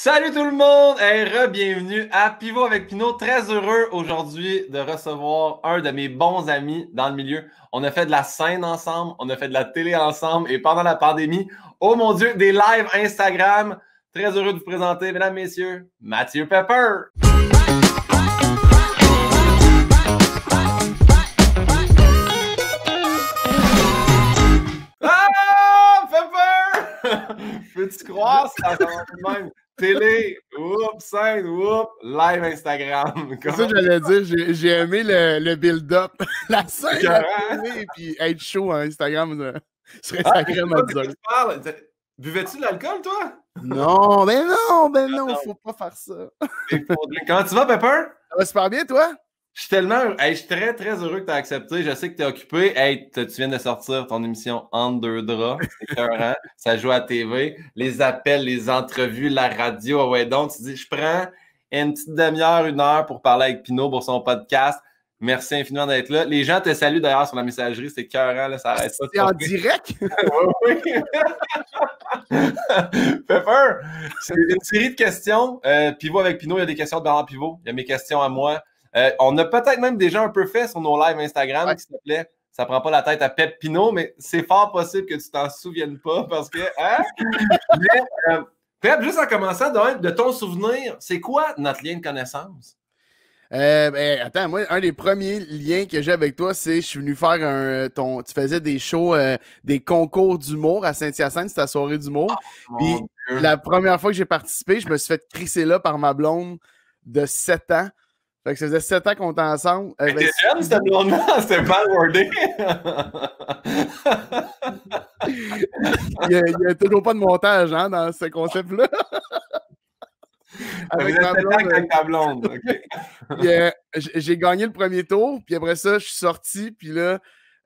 Salut tout le monde! Hey, bienvenue à Pivot avec Pinot. Très heureux aujourd'hui de recevoir un de mes bons amis dans le milieu. On a fait de la scène ensemble, on a fait de la télé ensemble et pendant la pandémie, oh mon Dieu, des lives Instagram. Très heureux de vous présenter, mesdames, messieurs, Mathieu Pepper! Ah! Pepper! Peux-tu croire ça va même? Télé, oups, scène, oups, live Instagram. C'est ça que j'allais dire. J'ai aimé le build-up. La scène, la télé, et puis être chaud en Instagram serait sacré à dire. Buvais-tu de l'alcool, toi? Non, non, faut pas faire ça. Comment tu vas, Pepper? Ça va super bien, toi? Je suis tellement... Hey, je suis très, très heureux que tu aies accepté. Je sais que tu es occupé. Hey, tu viens de sortir ton émission Entre deux draps. C'est écœurant. Ça joue à TV. Les appels, les entrevues, la radio. Ouais, donc, tu dis, je prends une petite demi-heure, 1 heure pour parler avec Pinot pour son podcast. Merci infiniment d'être là. Les gens te saluent d'ailleurs sur la messagerie. C'est écœurant, là. Ça arrête pas. C'est en direct? Oui. Pepper, c'est une série de questions. Pivot avec Pinot, il y a des questions de Bernard Pivot. Il y a mes questions à moi. On a peut-être même déjà un peu fait sur nos lives Instagram qui s'appelait « Ça prend pas la tête à Pep Pinot », mais c'est fort possible que tu t'en souviennes pas parce que... Hein? Mais, Pep, juste en commençant, de ton souvenir, c'est quoi notre lien de connaissance? Attends, moi, un des premiers liens que j'ai avec toi, c'est je suis venu faire tu faisais des shows, des concours d'humour à Saint-Hyacinthe, c'était la soirée d'humour. Puis la première fois que j'ai participé, je me suis fait crisser là par ma blonde de 7 ans. Fait que ça faisait 7 ans qu'on était ensemble. T'es jeune, cette blonde-là? C'était mal wordé. Il n'y a toujours pas de montage hein, dans ce concept-là. Avec ta blonde. Okay. J'ai gagné le premier tour, puis après ça, je suis sorti, puis là,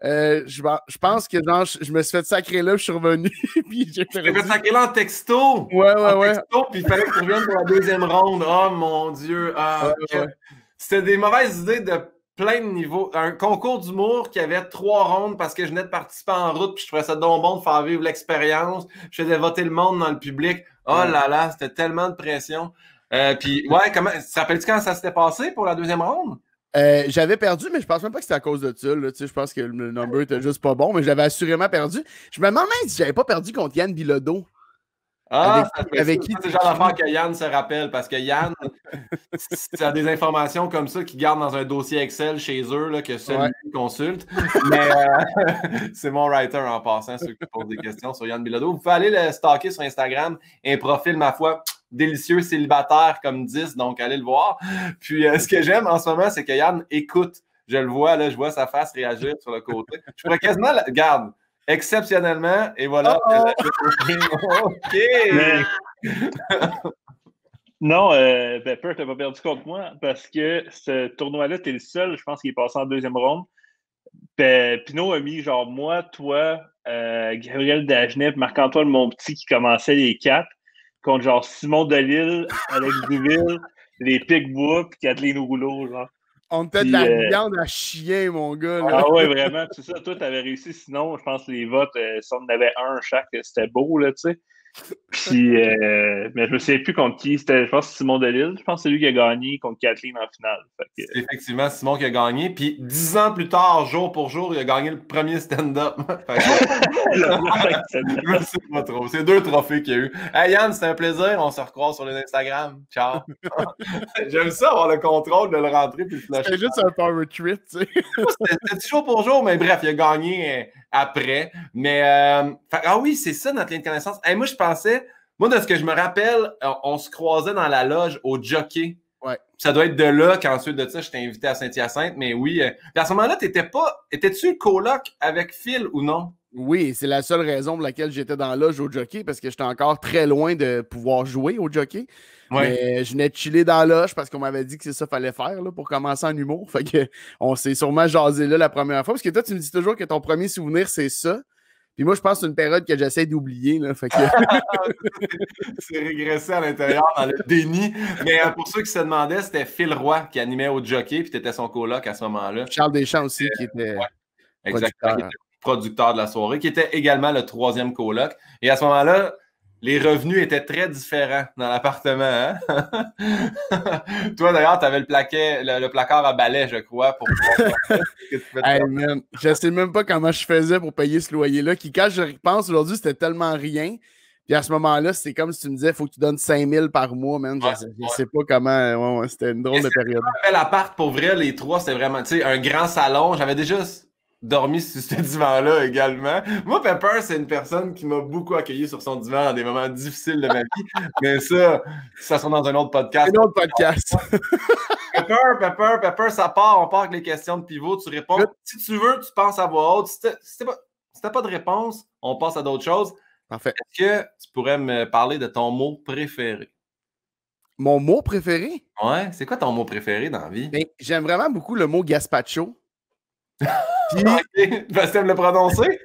je pense que genre, je me suis fait sacrer là, je suis revenu, puis j'ai fait sacrer là en texto! Ouais. Texto, puis il fallait que tu reviennes pour la deuxième ronde. Oh mon Dieu! Ouais. C'était des mauvaises idées de plein de niveaux. Un concours d'humour qui avait 3 rondes parce que je venais de participer en route, puis je trouvais ça donc bon de faire vivre l'expérience. Je faisais voter le monde dans le public. Oh là là, c'était tellement de pression. Puis, ouais, ça rappelles-tu quand ça s'était passé pour la deuxième ronde? J'avais perdu, mais je pense même pas que c'était à cause de ça. Là. Je pense que le number était juste pas bon, mais j'avais assurément perdu. Je me demande même si j'avais pas perdu contre Yann Bilodeau. Avec qui c'est le genre d'affaire que Yann se rappelle, parce que Yann, c'est des informations comme ça qu'il garde dans un dossier Excel chez eux, là, que seul lui consulte. Mais c'est mon writer en passant, ceux qui posent des questions sur Yann Bilodeau. Vous pouvez aller le stalker sur Instagram, un profil, ma foi, délicieux, célibataire comme 10, donc allez le voir. Puis ce que j'aime en ce moment, c'est que Yann écoute. Je le vois, là, je vois sa face réagir sur le côté. Je pourrais quasiment garde. Exceptionnellement, et voilà. OK! Non, Pepper, t'as pas perdu contre moi parce que ce tournoi-là, t'es le seul, je pense, qui est passé en deuxième ronde. Pinot a mis genre moi, toi, Gabriel Dagenet, Marc-Antoine Monpetit qui commençaient les 4 contre genre Simon Delille, Alex Duville, les Picbois puis Kathleen Rouleau, genre. On était de la viande à chien, mon gars. Là. Ah ouais, vraiment. C'est ça, toi, t'avais réussi. Sinon, je pense que les votes, si on en avait un chaque, c'était beau, là, tu sais. Puis, mais je me souviens plus contre qui. C'était, je pense, Simon Delille. Je pense que c'est lui qui a gagné contre Kathleen en finale. C'est effectivement Simon qui a gagné. Puis, 10 ans plus tard, jour pour jour, il a gagné le premier stand-up. Je sais pas trop. C'est 2 trophées qu'il y a eu. Hey Yann, c'était un plaisir. On se recroise sur les Instagram. Ciao. J'aime ça, avoir le contrôle de le rentrer puis le flasher. C'est juste un power trip, tu sais. C'était jour pour jour, mais bref, il a gagné après. Mais, oui, c'est ça notre lien de connaissance. Hey, moi, je pensais, de ce que je me rappelle, on se croisait dans la loge au Jockey. Ouais. Ça doit être de là qu'ensuite de ça, je t'ai invité à Saint-Hyacinthe. Mais oui, à ce moment-là, étais-tu coloc avec Phil ou non? Oui, c'est la seule raison pour laquelle j'étais dans la loge au Jockey, parce que j'étais encore très loin de pouvoir jouer au Jockey. Ouais. Mais je venais de chiller dans la loge parce qu'on m'avait dit que c'est ça qu'il fallait faire là, pour commencer en humour. Fait que on s'est sûrement jasé là la première fois. Parce que toi, tu me dis toujours que ton premier souvenir, c'est ça. Puis moi, je pense que c'est une période que j'essaie d'oublier. Là, fait que... c'est régressé à l'intérieur dans le déni. Mais pour ceux qui se demandaient, c'était Phil Roy qui animait au Jockey, puis tu étais son coloc à ce moment-là. Charles Deschamps aussi, qui était exactement, qui était producteur de la soirée, qui était également le 3e coloc. Et à ce moment-là, les revenus étaient très différents dans l'appartement. Hein? Toi, d'ailleurs, tu avais le placard à balai, je crois. Hey, man, je sais même pas comment je faisais pour payer ce loyer-là, qui, quand je repense aujourd'hui, c'était tellement rien. Puis à ce moment-là, c'était comme si tu me disais, il faut que tu donnes 5 000 par mois, man. Je sais pas comment. C'était une drôle de période. C'était l'appart, pour vrai, les trois, c'était vraiment, tu sais, un grand salon. J'avais déjà dormi sur ce divan-là également. Moi, Pepper, c'est une personne qui m'a beaucoup accueilli sur son divan dans des moments difficiles de ma vie. Mais ça sera dans un autre podcast. Un autre podcast. Pepper, ça part. On part avec les questions de pivot. Tu réponds. Si tu veux, tu penses à voix haute. Si t'as pas de réponse, on passe à d'autres choses. Parfait. Est-ce que tu pourrais me parler de ton mot préféré? Mon mot préféré? Ouais. C'est quoi ton mot préféré dans la vie? Ben, j'aime vraiment beaucoup le mot gazpacho. Puis, parce que t'aimes le prononcer?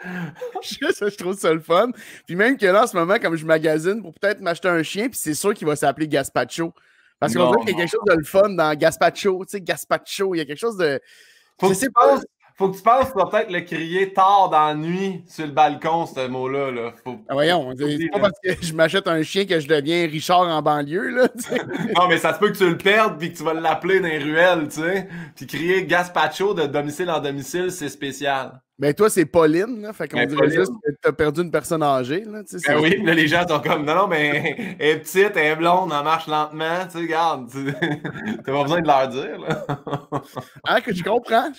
je trouve ça le fun. Puis même que là, en ce moment, comme je magasine pour peut-être m'acheter un chien, puis c'est sûr qu'il va s'appeler Gazpacho. Parce qu'on dirait qu'il y a quelque chose de le fun dans Gazpacho. Tu sais, Gazpacho, il y a quelque chose de... Faut que tu penses, tu vas peut-être le crier tard dans la nuit sur le balcon, ce mot-là. Là. Voyons, c'est pas parce que je m'achète un chien que je deviens Richard en banlieue, là. Non, mais ça se peut que tu le perdes puis que tu vas l'appeler dans les ruelles, tu sais. Puis crier Gazpacho de domicile en domicile, c'est spécial. Ben toi, c'est Pauline, là. Fait qu'on dirait juste que t'as perdu une personne âgée, là. Ben oui, là, les gens sont comme, non, mais elle est petite, elle est blonde, elle marche lentement, tu sais, regarde. T'as pas besoin de leur dire, là. Ah, que je comprends,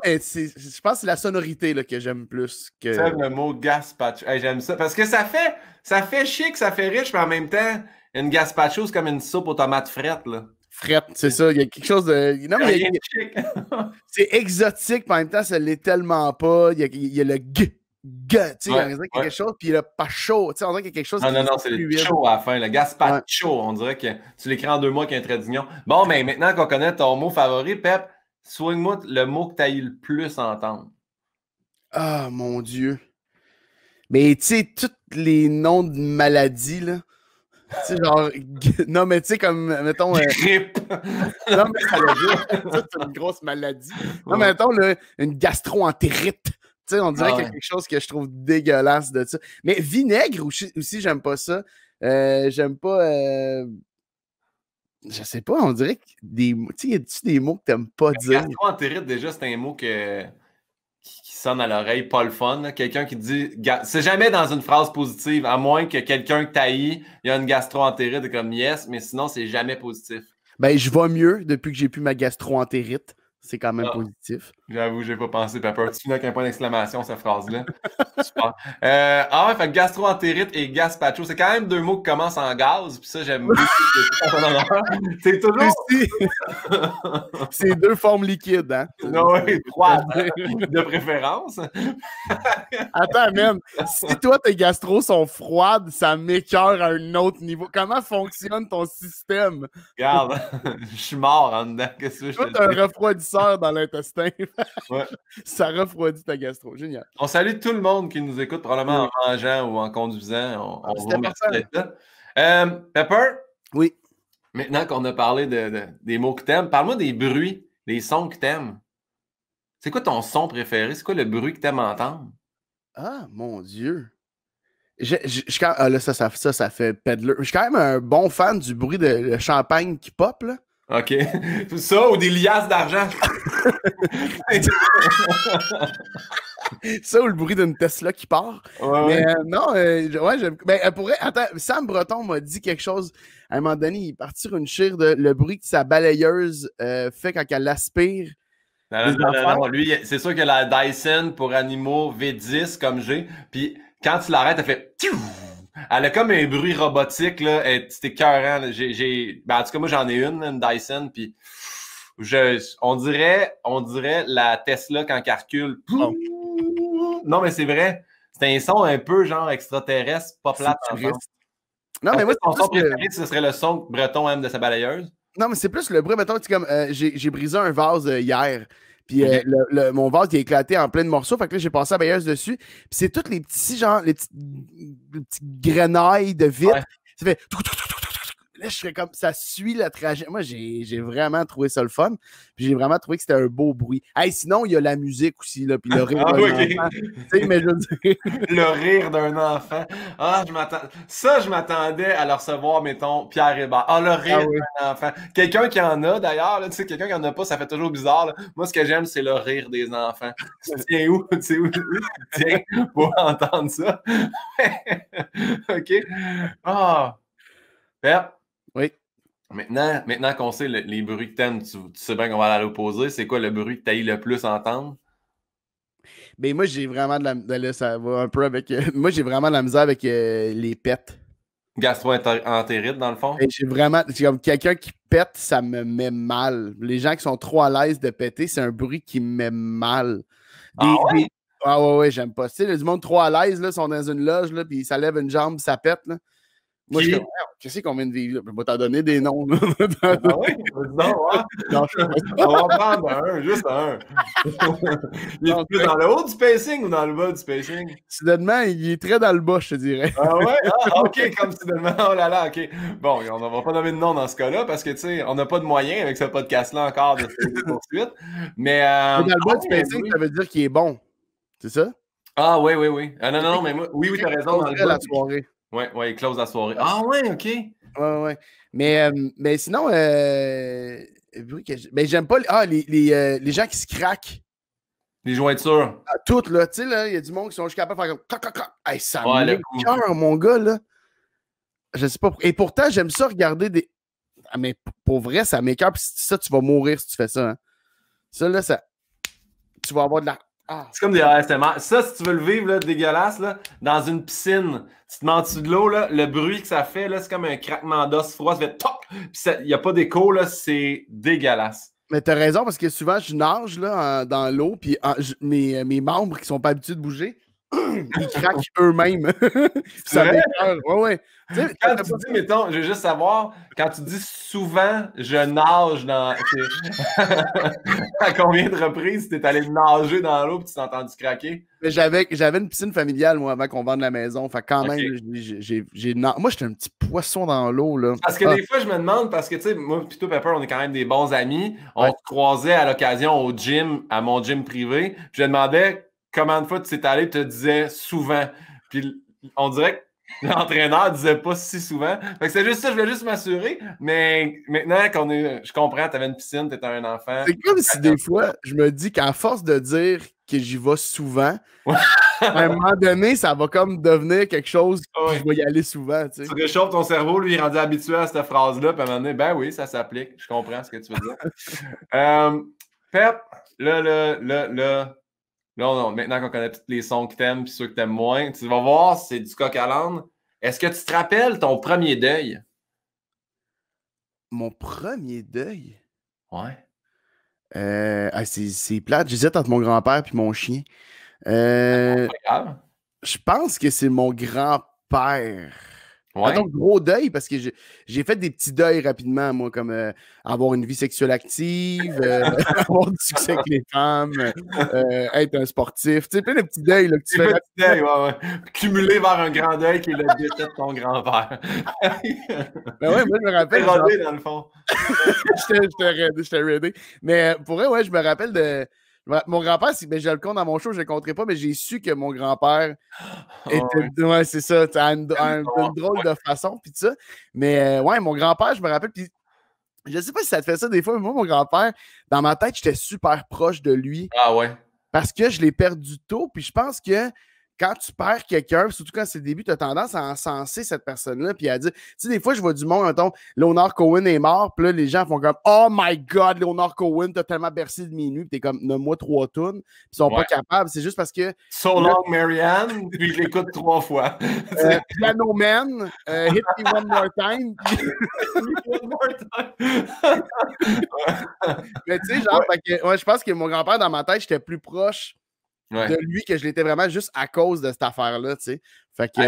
mais je pense que c'est la sonorité, là, que j'aime plus que... J'aime le mot Gazpacho. Hey, j'aime ça, parce que ça fait chic, ça fait riche, mais en même temps, une Gazpacho, c'est comme une soupe aux tomates frettes, là. Frette, c'est ça. Il y a quelque chose de... Non, mais c'est exotique, mais en même temps, ça l'est tellement pas. Il y a le tu sais, on dirait qu'il y a quelque chose, puis le pacho, tu sais, on dirait qu'il y a quelque chose... Non, c'est le chaud à la fin, le Gazpacho, on dirait que tu l'écris en 2 mots avec un trait d'union. Bon, mais maintenant qu'on connaît ton mot favori, Pep, soigne-moi le mot que tu as eu le plus à entendre. Ah, mon Dieu. Mais tu sais, tous les noms de maladies, là, tu sais, genre, non, mais tu sais, comme, mettons... Grippe! Non, mais ça c'est une grosse maladie. Non, mais mettons, là, une gastro-entérite. Tu sais, on dirait qu'il y a quelque chose que je trouve dégueulasse de ça. Mais vinaigre aussi, j'aime pas ça. J'aime pas... Je sais pas, on dirait que des... Tu sais, y a-tu des mots que t'aimes pas dire? Gastro-entérite, déjà, c'est un mot qui sonne à l'oreille, pas le fun. Là. Quelqu'un qui dit... C'est jamais dans une phrase positive, à moins que quelqu'un que t'haïs, il y a une gastro-entérite comme yes, mais sinon, c'est jamais positif. Ben, je vais mieux depuis que j'ai plus ma gastro-entérite. C'est quand même positif. J'avoue, j'ai pas pensé, Pepper. Tu finis avec un point d'exclamation, cette phrase-là. Super. Ouais, fait gastro-entérite et gazpacho, c'est quand même 2 mots qui commencent en gaz, puis ça, j'aime beaucoup. C'est toujours... C'est 2 formes liquides, hein? Oui, 3 de préférence. Attends, man, si toi, tes gastros sont froides, ça m'écœure à un autre niveau. Comment fonctionne ton système? Regarde, je suis mort en dedans. Qu'est-ce que je te dis? Toi, t'as un refroidisseur dans l'intestin. Ouais. Ça refroidit ta gastro. Génial. On salue tout le monde qui nous écoute, probablement en mangeant ou en conduisant. On vous remercie d'être là. Pepper? Oui. Maintenant qu'on a parlé des mots que t'aimes, parle-moi des bruits, des sons que t'aimes. C'est quoi ton son préféré? C'est quoi le bruit que t'aimes entendre? Ah, mon Dieu. Là, ça fait peddler. Je suis quand même un bon fan du bruit de champagne qui pop, là. OK. Ça ou des liasses d'argent? Ça ou le bruit d'une Tesla qui part. Ouais. Mais non, j'aime. Ben, attends, Sam Breton m'a dit quelque chose. À un moment donné, il est parti sur une chire de le bruit que sa balayeuse fait quand elle aspire. Non. Lui, c'est sûr que la Dyson pour animaux V10 comme j'ai. Puis quand tu l'arrêtes, elle fait... Elle a comme un bruit robotique, là. C'était écœurant. En tout cas, moi, j'en ai une Dyson, puis on dirait la Tesla quand elle recule. Oh. Non, mais c'est vrai. C'est un son un peu genre extraterrestre, pas plate. Non, mais moi, ton son préféré, ce serait le son que Breton aime de sa balayeuse? Non, mais c'est plus le bruit, mettons, comme j'ai brisé un vase hier. Puis mon vase il a éclaté en plein de morceaux. Fait que là, j'ai passé la balayeuse dessus. Puis c'est tous les petits, genre, les petites grenailles de vitre. Ouais. Ça fait... Là, je serais comme, ça suit la tragédie. Moi, j'ai vraiment trouvé ça le fun. Puis j'ai vraiment trouvé que c'était un beau bruit. Hey, sinon, il y a la musique aussi, là, puis le rire d'un enfant. Tu sais, mais je veux dire... Le rire d'un enfant. Ah, je m'attendais à le recevoir, mettons, Pierre Hébert. Ah, le rire d'un enfant. Quelqu'un qui en a, d'ailleurs, tu sais, quelqu'un qui en a pas, ça fait toujours bizarre. Là. Moi, ce que j'aime, c'est le rire des enfants. Tu tiens où? Tu sais où tu tiens pour entendre ça? OK. Ah. Pep. Oui. Maintenant qu'on sait les bruits que t'aimes, tu sais bien qu'on va aller à l'opposé. C'est quoi le bruit que t'haïs le plus entendre? Ben moi, j'ai vraiment de la... Là, ça va un peu avec... moi, j'ai vraiment de la misère avec les pets. Gastro-entérite, dans le fond? J'ai comme quelqu'un qui pète, ça me met mal. Les gens qui sont trop à l'aise de péter, c'est un bruit qui me met mal. Ah ouais, j'aime pas. Tu sais, du monde trop à l'aise, là, sont dans une loge, là, puis ça lève une jambe, ça pète, là. Moi, je suis comme, qu'est-ce qu'on vient de vivre là? Je vais t'en donner des noms. Ah oui? Non, on va en prendre un, juste un. Il est plus dans le haut du spacing ou dans le bas du spacing? Soudainement, il est très dans le bas, je te dirais. Ah ouais? Ah, OK, comme soudainement. Oh là là, OK. Bon, on ne va pas nommer de nom dans ce cas-là parce que, tu sais, on n'a pas de moyens avec ce podcast-là encore de faire tout de suite. Mais dans le bas du spacing, ça veut dire qu'il est bon. C'est ça? Ah oui. Ah, non, mais moi, oui, t'as raison. Dans le bas, la soirée. Oui, il close la soirée. Ah ouais, OK. Ouais. Mais sinon, ben, j'aime pas les gens qui se craquent. Les jointures. Toutes, là. Tu sais, là, il y a du monde qui sont juste capables de faire comme... Hey, ça m'écoeure, mon gars, là. Je sais pas. Et pourtant, j'aime ça regarder des... Ah, mais pour vrai, ça m'écoeure. Puis ça, tu vas mourir si tu fais ça. Hein. Ça, là, ça... Tu vas avoir de la... Ah. C'est comme des ASMR. Ça, si tu veux le vivre, là, dégueulasse, là, dans une piscine, tu te mets en dessous de l'eau, là, le bruit que ça fait, là, c'est comme un craquement d'os froid, ça fait top! Puis il n'y a pas d'écho, là, c'est dégueulasse. Mais t'as raison, parce que souvent, je nage là, dans l'eau, puis mes membres qui sont pas habitués de bouger, ils craquent eux-mêmes. Ça m'écoeure. Ouais. Quand tu dis, mettons, je veux juste savoir, quand tu dis souvent, je nage dans. À combien de reprises t'es allé nager dans l'eau et tu t'es entendu craquer? Mais j'avais une piscine familiale, moi, avant qu'on vende la maison. Fait quand même, moi, j'étais un petit poisson dans l'eau, là. Parce que des fois, je me demande, parce que, tu sais, moi et toi, Pepper, on est quand même des bons amis. On se croisait à l'occasion au gym, à mon gym privé. Puis je demandais combien de fois tu t'es allé et tu te disais souvent. Puis on dirait que l'entraîneur disait pas si souvent. Fait que c'est juste ça, je voulais juste m'assurer. Mais maintenant, je comprends, tu avais une piscine, tu étais un enfant. C'est comme si des fois, je me dis qu'à force de dire que j'y vais souvent, à un moment donné, ça va comme devenir quelque chose que je vais y aller souvent. Tu sais. Tu réchauffes ton cerveau, lui, il est rendu habitué à cette phrase-là, puis à un moment donné, ben oui, ça s'applique. Je comprends ce que tu veux dire. Pep, là, maintenant qu'on connaît tous les sons que t'aimes et ceux que t'aimes moins, tu vas voir, c'est du coq à l'âne. Est-ce que tu te rappelles ton premier deuil? Mon premier deuil? Ouais. C'est plate. J'hésite entre mon grand-père et mon chien. C'est pas grave. Je pense que c'est mon grand-père. Ouais. Donc, gros deuil, parce que j'ai fait des petits deuils rapidement, moi, comme avoir une vie sexuelle active, avoir du succès avec les femmes, être un sportif. Tu sais, plein de petits deuils là, que tu fais. Petits deuils, ouais. Cumulé vers un grand deuil qui est le décès de ton grand-père. Ben ouais, moi, je me rappelle. T'es rodé, dans le fond. J'étais ready. Mais pour vrai, ouais, je me rappelle de. Mon grand-père, ben, je le compte dans mon show, je ne le compterai pas, mais j'ai su que mon grand-père était. Ouais, c'est ça, une drôle de façon, puis tout ça. Mais ouais, mon grand-père, je me rappelle, puis je sais pas si ça te fait ça des fois, mais moi, mon grand-père, dans ma tête, j'étais super proche de lui. Ah ouais. Parce que je l'ai perdu tôt, puis je pense que quand tu perds quelqu'un, surtout quand c'est le début, tu as tendance à encenser cette personne-là, puis à dire, tu sais, des fois, je vois du monde, mettons, Leonard Cohen est mort, puis là, les gens font comme, oh my God, Leonard Cohen, t'as tellement bercé de minuit, puis t'es comme, nomme-moi 3 tunes, puis ils sont pas capables, c'est juste parce que... So Long, Marianne, puis je l'écoute 3 fois. Piano Man, Hit Me One More Time, One More Time. Mais tu sais, genre, je pense que mon grand-père, dans ma tête, j'étais plus proche de lui que je l'étais vraiment juste à cause de cette affaire-là, tu sais. Fait que,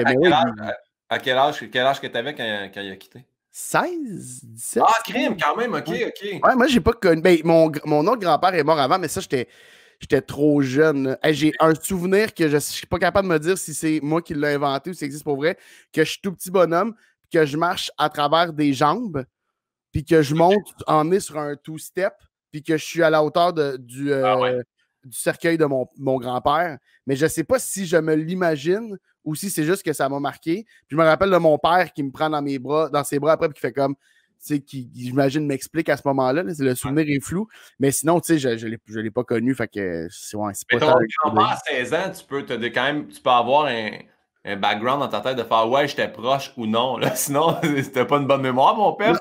à quel âge que tu avais quand il a quitté? 16, 17. Ah, crime, quand même, OK. Ouais, moi, j'ai pas connu. Ben, mon autre grand-père est mort avant, mais ça, j'étais trop jeune. Hey, j'ai un souvenir que je suis pas capable de me dire si c'est moi qui l'ai inventé ou si ça existe pour vrai, que je suis tout petit bonhomme, que je marche à travers des jambes, puis que je monte emmené sur un two-step, puis que je suis à la hauteur du cercueil de mon grand-père. Mais je ne sais pas si je me l'imagine ou si c'est juste que ça m'a marqué. Puis je me rappelle de mon père qui me prend dans ses bras après, puis qui fait comme, tu sais, qui j'imagine m'explique à ce moment-là. Là, le souvenir est flou. Mais sinon, tu sais, je ne l'ai pas connu. Fait que c'est pas ton grand-père à 16 ans, tu peux avoir un background dans ta tête de faire ouais, j'étais proche ou non. Là. Sinon, c'était pas une bonne mémoire, mon père.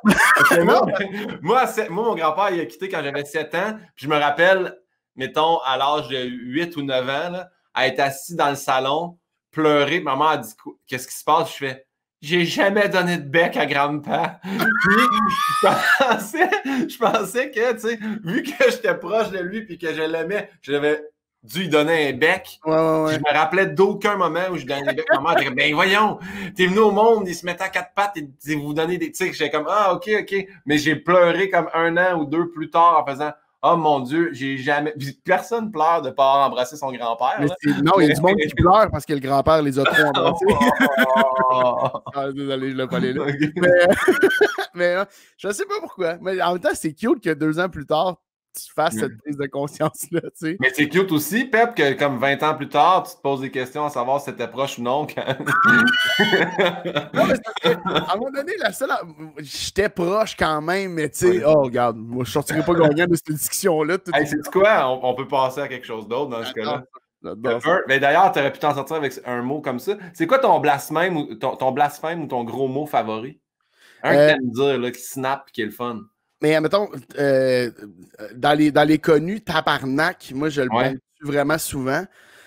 moi, mon grand-père, il a quitté quand j'avais 7 ans. Puis je me rappelle, mettons, à l'âge de 8 ou 9 ans, là, à être assis dans le salon, pleurer. Maman a dit qu'est-ce qui se passe? Je fais j'ai jamais donné de bec à grand-père. Puis je pensais que, tu sais, vu que j'étais proche de lui puis que je l'aimais, j'avais dû lui donner un bec. Ouais. Je me rappelais d'aucun moment où je donnais des becs. Maman était comme, ben voyons, t'es venu au monde, il se mettait à quatre pattes et vous donnez des... Tu sais, j'étais comme, ah, OK. Mais j'ai pleuré comme 1 an ou 2 plus tard en faisant, oh mon Dieu, j'ai jamais... Personne pleure de ne pas avoir embrassé son grand-père. Non, il y a du monde qui pleure parce que le grand-père les a trop embrassés. Désolé, je l'ai pas allé là. Okay. Mais je sais pas pourquoi. Mais en même temps, c'est cute que 2 ans plus tard, tu fasses cette prise de conscience-là. Tu sais. Mais c'est cute aussi, Pep, que comme 20 ans plus tard, tu te poses des questions à savoir si t'étais proche ou non. Quand... non, mais à un moment donné, j'étais proche quand même, mais tu sais, oh, regarde, moi, je sortirais pas gagnant de cette discussion-là. Hey, c'est quoi? On peut passer à quelque chose d'autre dans ce cas-là. Mais d'ailleurs, tu aurais pu t'en sortir avec un mot comme ça. C'est quoi ton blasphème ou ton gros mot favori? Un que t'aimes dire, là, qui snap et qui est le fun. Mais mettons, dans les connus, tabarnak, moi, je le prends vraiment souvent.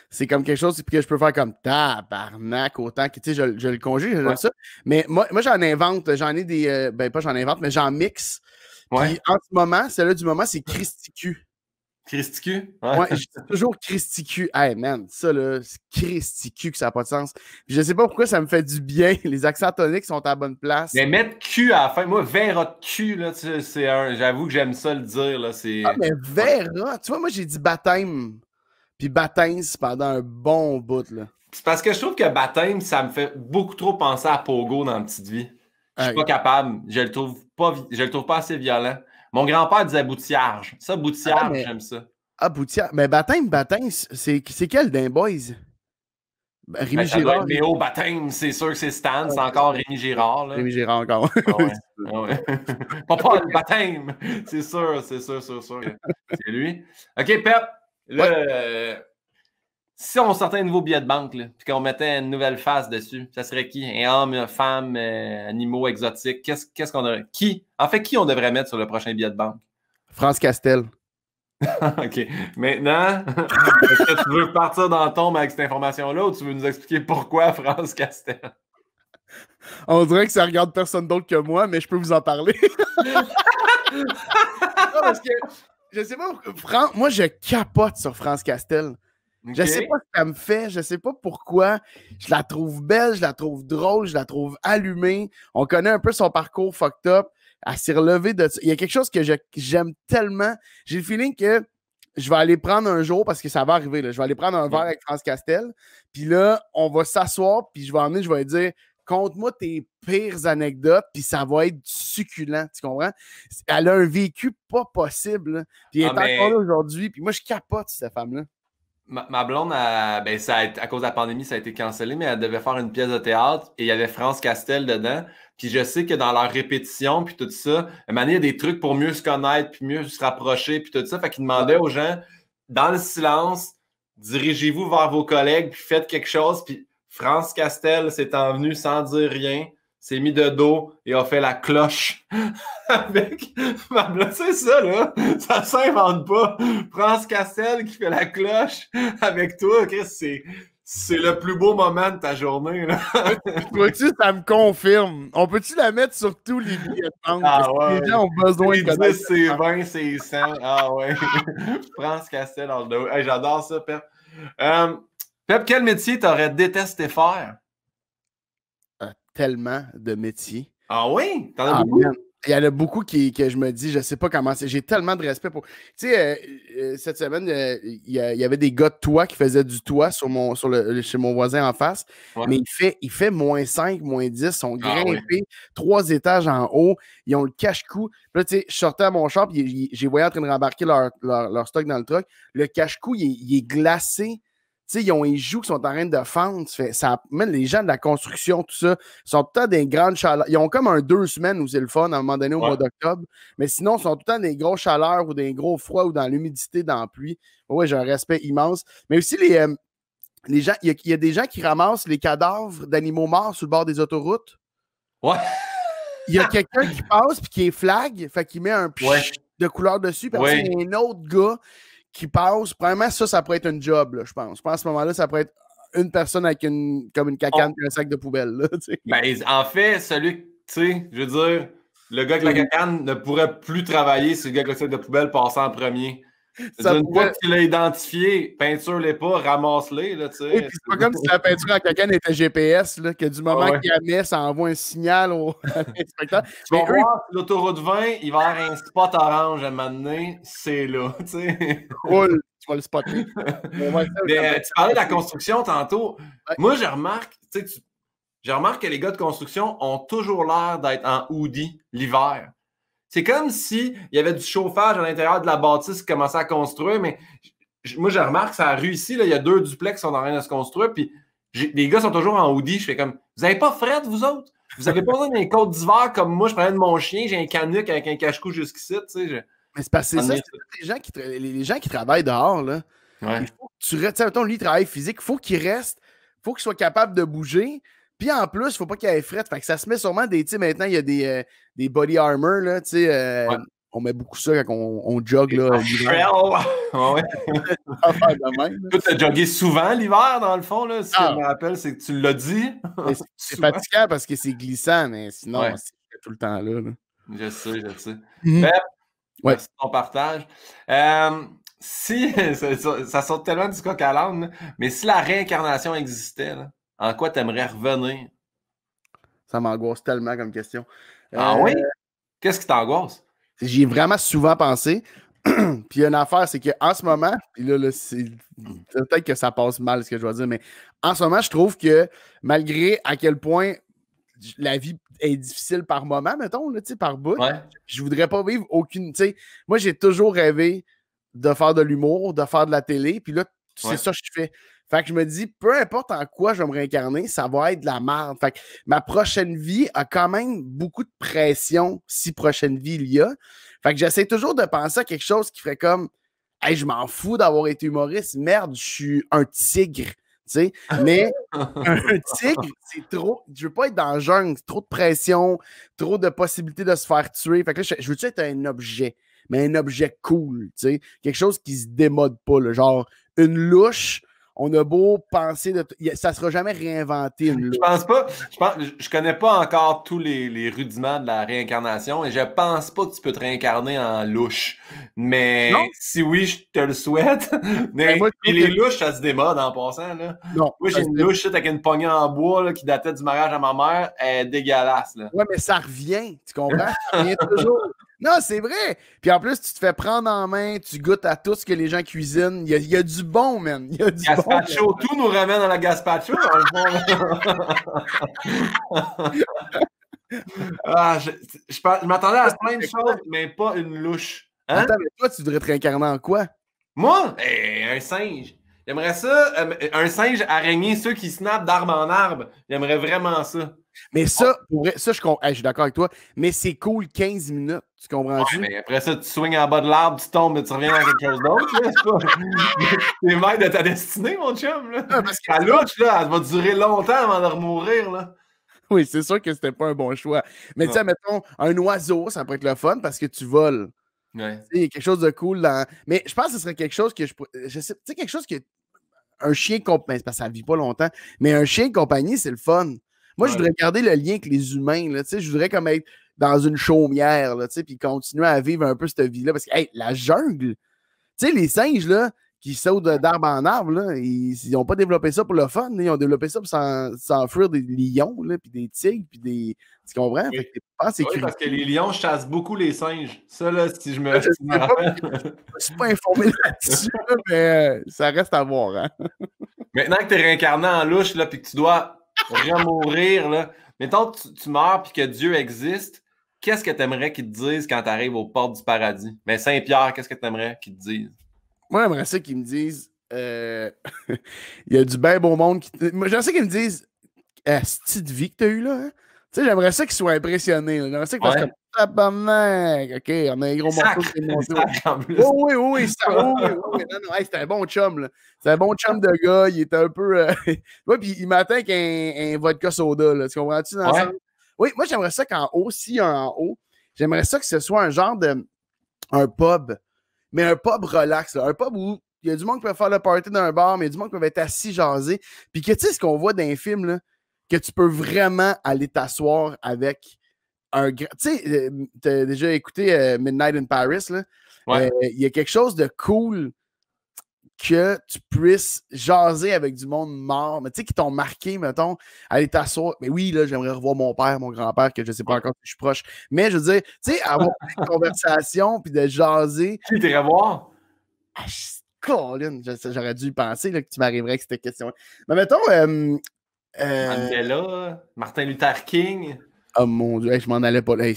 C'est comme quelque chose que je peux faire comme tabarnak, autant que, tu sais, je le conjugue, j'aime ça. Mais moi j'en invente, j'en ai des... pas j'en invente, mais j'en mixe. Puis en ce moment, celle-là du moment, c'est Christicu. Christicu? Ouais, je dis toujours Christicu. Hey man, ça là, c'est Christicu que ça n'a pas de sens. Puis je sais pas pourquoi ça me fait du bien. Les accents toniques sont à la bonne place. Mais mettre Q à la fin, moi, Vera de Q, là, j'avoue que j'aime ça le dire. Là, ah, mais Vera, tu vois, moi j'ai dit baptême. Puis baptême, c'est pendant un bon bout, là. C'est parce que je trouve que baptême, ça me fait beaucoup trop penser à Pogo dans la petite vie. Je suis pas capable. Je le trouve pas assez violent. Mon grand-père disait boutillage. Ça, boutillage, j'aime ça. Ah, boutillage. Mais baptême, c'est quel d'un boys? Rémi Girard. Mais au baptême, c'est sûr que c'est Stan. C'est encore Rémi Girard. Là. Rémi Girard encore. Pas le baptême. C'est sûr. C'est lui. OK, Pep. Là, si on sortait un nouveau billet de banque, puis qu'on mettait une nouvelle face dessus, ça serait qui? Un homme, une femme, animaux exotiques. Qu'est-ce qu'on aurait? Qui on devrait mettre sur le prochain billet de banque? France Castel. OK. Maintenant, est-ce que tu veux partir dans le tombe avec cette information-là ou tu veux nous expliquer pourquoi France Castel? On dirait que ça regarde personne d'autre que moi, mais je peux vous en parler. Non, parce que je sais pas, moi je capote sur France Castel. Okay. Je sais pas ce que ça me fait, je sais pas pourquoi. Je la trouve belle, je la trouve drôle, je la trouve allumée. On connaît un peu son parcours fucked up. Elle s'est relevée de ça. Il y a quelque chose que j'aime tellement. J'ai le feeling que je vais aller prendre un jour, parce que ça va arriver, là. Je vais aller prendre un verre avec France Castel. Puis là, on va s'asseoir, puis je vais lui dire conte-moi tes pires anecdotes, puis ça va être succulent, tu comprends? Elle a un vécu pas possible. Puis elle est encore là aujourd'hui, puis moi, je capote cette femme-là. Ma blonde, à cause de la pandémie, ça a été cancellé, mais elle devait faire une pièce de théâtre et il y avait France Castel dedans. Puis je sais que dans leur répétition, puis tout ça, il y a des trucs pour mieux se connaître, puis mieux se rapprocher, puis tout ça. Fait qu'il demandait aux gens, dans le silence, dirigez-vous vers vos collègues, puis faites quelque chose. Puis France Castel s'est envenue sans dire rien, s'est mis de dos et a fait la cloche avec ma blonde. C'est ça, là. Ça s'invente pas. France Castel qui fait la cloche avec toi, Chris, c'est le plus beau moment de ta journée, là. Vois-tu, ça me confirme. On peut-tu la mettre sur tous les billets de banque? Les gens ont besoin de connaître. C'est 20, c'est 100. Ah ouais. France Castel dans le dos. Hey, j'adore ça, Pep. Pep, quel métier t'aurais détesté faire? Tellement de métiers. Ah oui? T'en as beaucoup? Il y en a beaucoup que je me dis, je sais pas comment c'est. J'ai tellement de respect pour. Tu sais, cette semaine, il y avait des gars de toit qui faisaient du toit chez mon voisin en face. Ouais. Mais il fait -5, -10. Ils sont grimpés 3 étages en haut. Ils ont le cache-cou. Puis là, tu sais, je sortais à mon shop, j'ai voyé en train de rembarquer leur stock dans le truck. Le cache-cou, il est glacé. Tu sais, ils ont les joues qui sont en train de fendre. Même les gens de la construction, tout ça, sont tout le temps des grandes chaleurs. Ils ont comme 2 semaines où c'est le fun à un moment donné au mois d'octobre. Mais sinon, ils sont tout le temps des gros chaleurs ou des gros froids ou dans l'humidité, dans la pluie. Oui, j'ai un respect immense. Mais aussi, les gens, il y a des gens qui ramassent les cadavres d'animaux morts sur le bord des autoroutes. Ouais. Il y a quelqu'un qui passe puis qui est flag, fait qu'il met un pch de couleur dessus. Puis après, il y a un autre gars qui passe. Premièrement, ça pourrait être un job, là, je pense. Je pense qu'à ce moment-là, ça pourrait être une personne avec comme une cacane et un sac de poubelle. Là, ben, en fait, celui, tu sais, je veux dire, le gars avec la cacane ne pourrait plus travailler si le gars avec le sac de poubelle passait en premier. Une fois que tu l'as identifié, peinture-les pas, ramasse-les. Là, oui, c'est pas comme si la peinture en cacane était GPS, là, que du moment qu'il la met, ça envoie un signal à l'inspecteur. Tu vas voir, l'autoroute 20, il va y avoir un spot orange à un moment donné, c'est là. Cool, tu vas le spotter. Mais tu parlais de la construction tantôt. Ouais. Moi, je remarque que les gars de construction ont toujours l'air d'être en hoodie l'hiver. C'est comme s'il y avait du chauffage à l'intérieur de la bâtisse qui commençait à construire, mais moi, je remarque que ça a réussi. Là, il y a 2 duplex qui sont en train de se construire, puis les gars sont toujours en hoodie. Je fais comme, vous n'avez pas fret, vous autres? Vous n'avez pas besoin d'un côte d'hiver comme moi, je prenais de mon chien, j'ai un canuc avec un cache-cou jusqu'ici. Tu sais, mais c'est parce que c'est ça, les gens qui travaillent dehors, là. Ouais. Il faut que tu restes, mettons, lui, il travaille physique, il faut qu'il soit capable de bouger. Puis en plus, il ne faut pas qu'il y ait fret. Fait que ça se met sûrement des. Tu sais, maintenant, il y a des body armor, là. Tu sais, on met beaucoup ça quand on jogue, là. Ouais. Tu as jogué souvent l'hiver, dans le fond, là. Si je me rappelle, c'est que tu l'as dit. C'est fatigant parce que c'est glissant, mais sinon, c'est tout le temps là. Je sais. Merci de ton partage. Si, ça sort tellement du coq à l'âne, mais si la réincarnation existait, là, en quoi tu aimerais revenir? Ça m'angoisse tellement comme question. Ah oui? Qu'est-ce qui t'angoisse? J'y ai vraiment souvent pensé. Puis il y a une affaire, c'est qu'en ce moment, puis là c'est peut-être que ça passe mal ce que je dois dire, mais en ce moment, je trouve que malgré à quel point la vie est difficile par moment, mettons, là, par bout, je voudrais pas vivre aucune. Moi, j'ai toujours rêvé de faire de l'humour, de faire de la télé, puis là, c'est ça que je fais. Fait que je me dis, peu importe en quoi je vais me réincarner, ça va être de la merde. Fait que ma prochaine vie a quand même beaucoup de pression, si prochaine vie il y a. Fait que j'essaie toujours de penser à quelque chose qui ferait comme, hey, je m'en fous d'avoir été humoriste. Merde, je suis un tigre. sais. Mais un tigre, c'est trop. Je veux pas être dans le jungle, c'est trop de pression, trop de possibilités de se faire tuer. Fait que là, je veux-tu être un objet, mais un objet cool, tu sais, quelque chose qui se démode pas, là, genre une louche. On a beau penser, ça ne sera jamais réinventé. Je pense pas. Je connais pas encore tous les rudiments de la réincarnation et je pense pas que tu peux te réincarner en louche. Mais non? Si oui, je te le souhaite. Mais moi, et les louches, ça se démode en passant. Là. Non, moi, j'ai une louche avec une poignée en bois là, qui datait du mariage à ma mère. Elle est dégueulasse. Là. Ouais, mais ça revient. Tu comprends? Ça revient toujours. Non, c'est vrai. Puis en plus, tu te fais prendre en main, tu goûtes à tout ce que les gens cuisinent. Il y a du bon, man. Il y a du Gaspacho, bon, tout nous ramène à la Gaspacho. Je m'attendais à plein de choses, mais pas une louche. Hein? Attends, mais toi, tu devrais te réincarner en quoi? Moi? Un singe. J'aimerais ça, un singe araignée, ceux qui snappent d'arbre en arbre. J'aimerais vraiment ça. Mais ça, pour vrai, ça, je suis d'accord avec toi, mais c'est cool 15 minutes, tu comprends-tu? Ouais, mais après ça, tu swings en bas de l'arbre, tu tombes et tu reviens dans quelque chose d'autre. T'es maître de ta destinée, mon chum. Là. Ah, parce que la louche, là, elle va durer longtemps avant de remourir. Là. Oui, c'est sûr que c'était pas un bon choix. Mais tu sais, mettons, un oiseau, ça pourrait être le fun parce que tu voles. Ouais. Il y a quelque chose de cool dans... Mais je pense que ce serait quelque chose que je sais, tu sais, quelque chose que... Un chien compagnie, parce que ça ne vit pas longtemps, mais un chien compagnie, c'est le fun. Moi, je voudrais garder le lien avec les humains. Là, je voudrais comme être dans une chaumière, puis continuer à vivre un peu cette vie-là. Parce que hey, la jungle, tu sais, les singes, là, qui sautent d'arbre en arbre, là, ils n'ont pas développé ça pour le fun. Là. Ils ont développé ça pour s'enfuir des lions, puis des tigres, puis des... Tu comprends? Oui. Fait que parce que les lions chassent beaucoup les singes. Ça, là, si je me rappelle. Je ne suis pas informé là-dessus, là, mais ça reste à voir. Hein? Maintenant que tu es réincarné en louche, là, puis que tu dois remourir, là, mettons que tu meurs puis que Dieu existe, qu'est-ce que tu aimerais qu'il te dise quand tu arrives aux portes du paradis? Mais Saint-Pierre, qu'est-ce que tu aimerais qu'il te dise? Moi, j'aimerais ça qu'ils me disent il y a du bien beau monde qui. Moi, j'aimerais ça qu'ils me disent cette petite vie que tu as eue là, hein? Tu sais, j'aimerais ça qu'ils soient impressionnés. Là. J'aimerais ça qu'ils fassent comme tabarnak. OK, on a un gros morceau qui est monté. Oui. Non, hey, c'était un bon chum, là. C'était un bon chum de gars. Il était un peu. Ouais, puis il m'attend avec un vodka soda, là. Tu comprends-tu dans ça? Oui, moi, j'aimerais ça qu'en haut, s'il y a un en haut, j'aimerais ça que ce soit un genre de. Un pub. Mais un pub relax, là. Un pub où il y a du monde qui peut faire le party dans un bar, mais il y a du monde qui peut être assis, jaser. Puis que tu sais ce qu'on voit dans les films, là, que tu peux vraiment aller t'asseoir avec un grand. Tu sais, tu as déjà écouté Midnight in Paris, là. Il y a quelque chose de cool que tu puisses jaser avec du monde mort, mais tu sais, qui t'ont marqué, mettons, aller t'asseoir. Mais oui, là, j'aimerais revoir mon père, mon grand-père, que je ne sais pas encore si je suis proche. Mais je veux dire, tu sais, avoir une conversation puis de jaser. Qui t'irais voir? Colin, j'aurais dû y penser là, que tu m'arriverais avec cette question. Mais mettons. Mandela, Martin Luther King. Oh mon Dieu, je m'en allais pas là. Hey,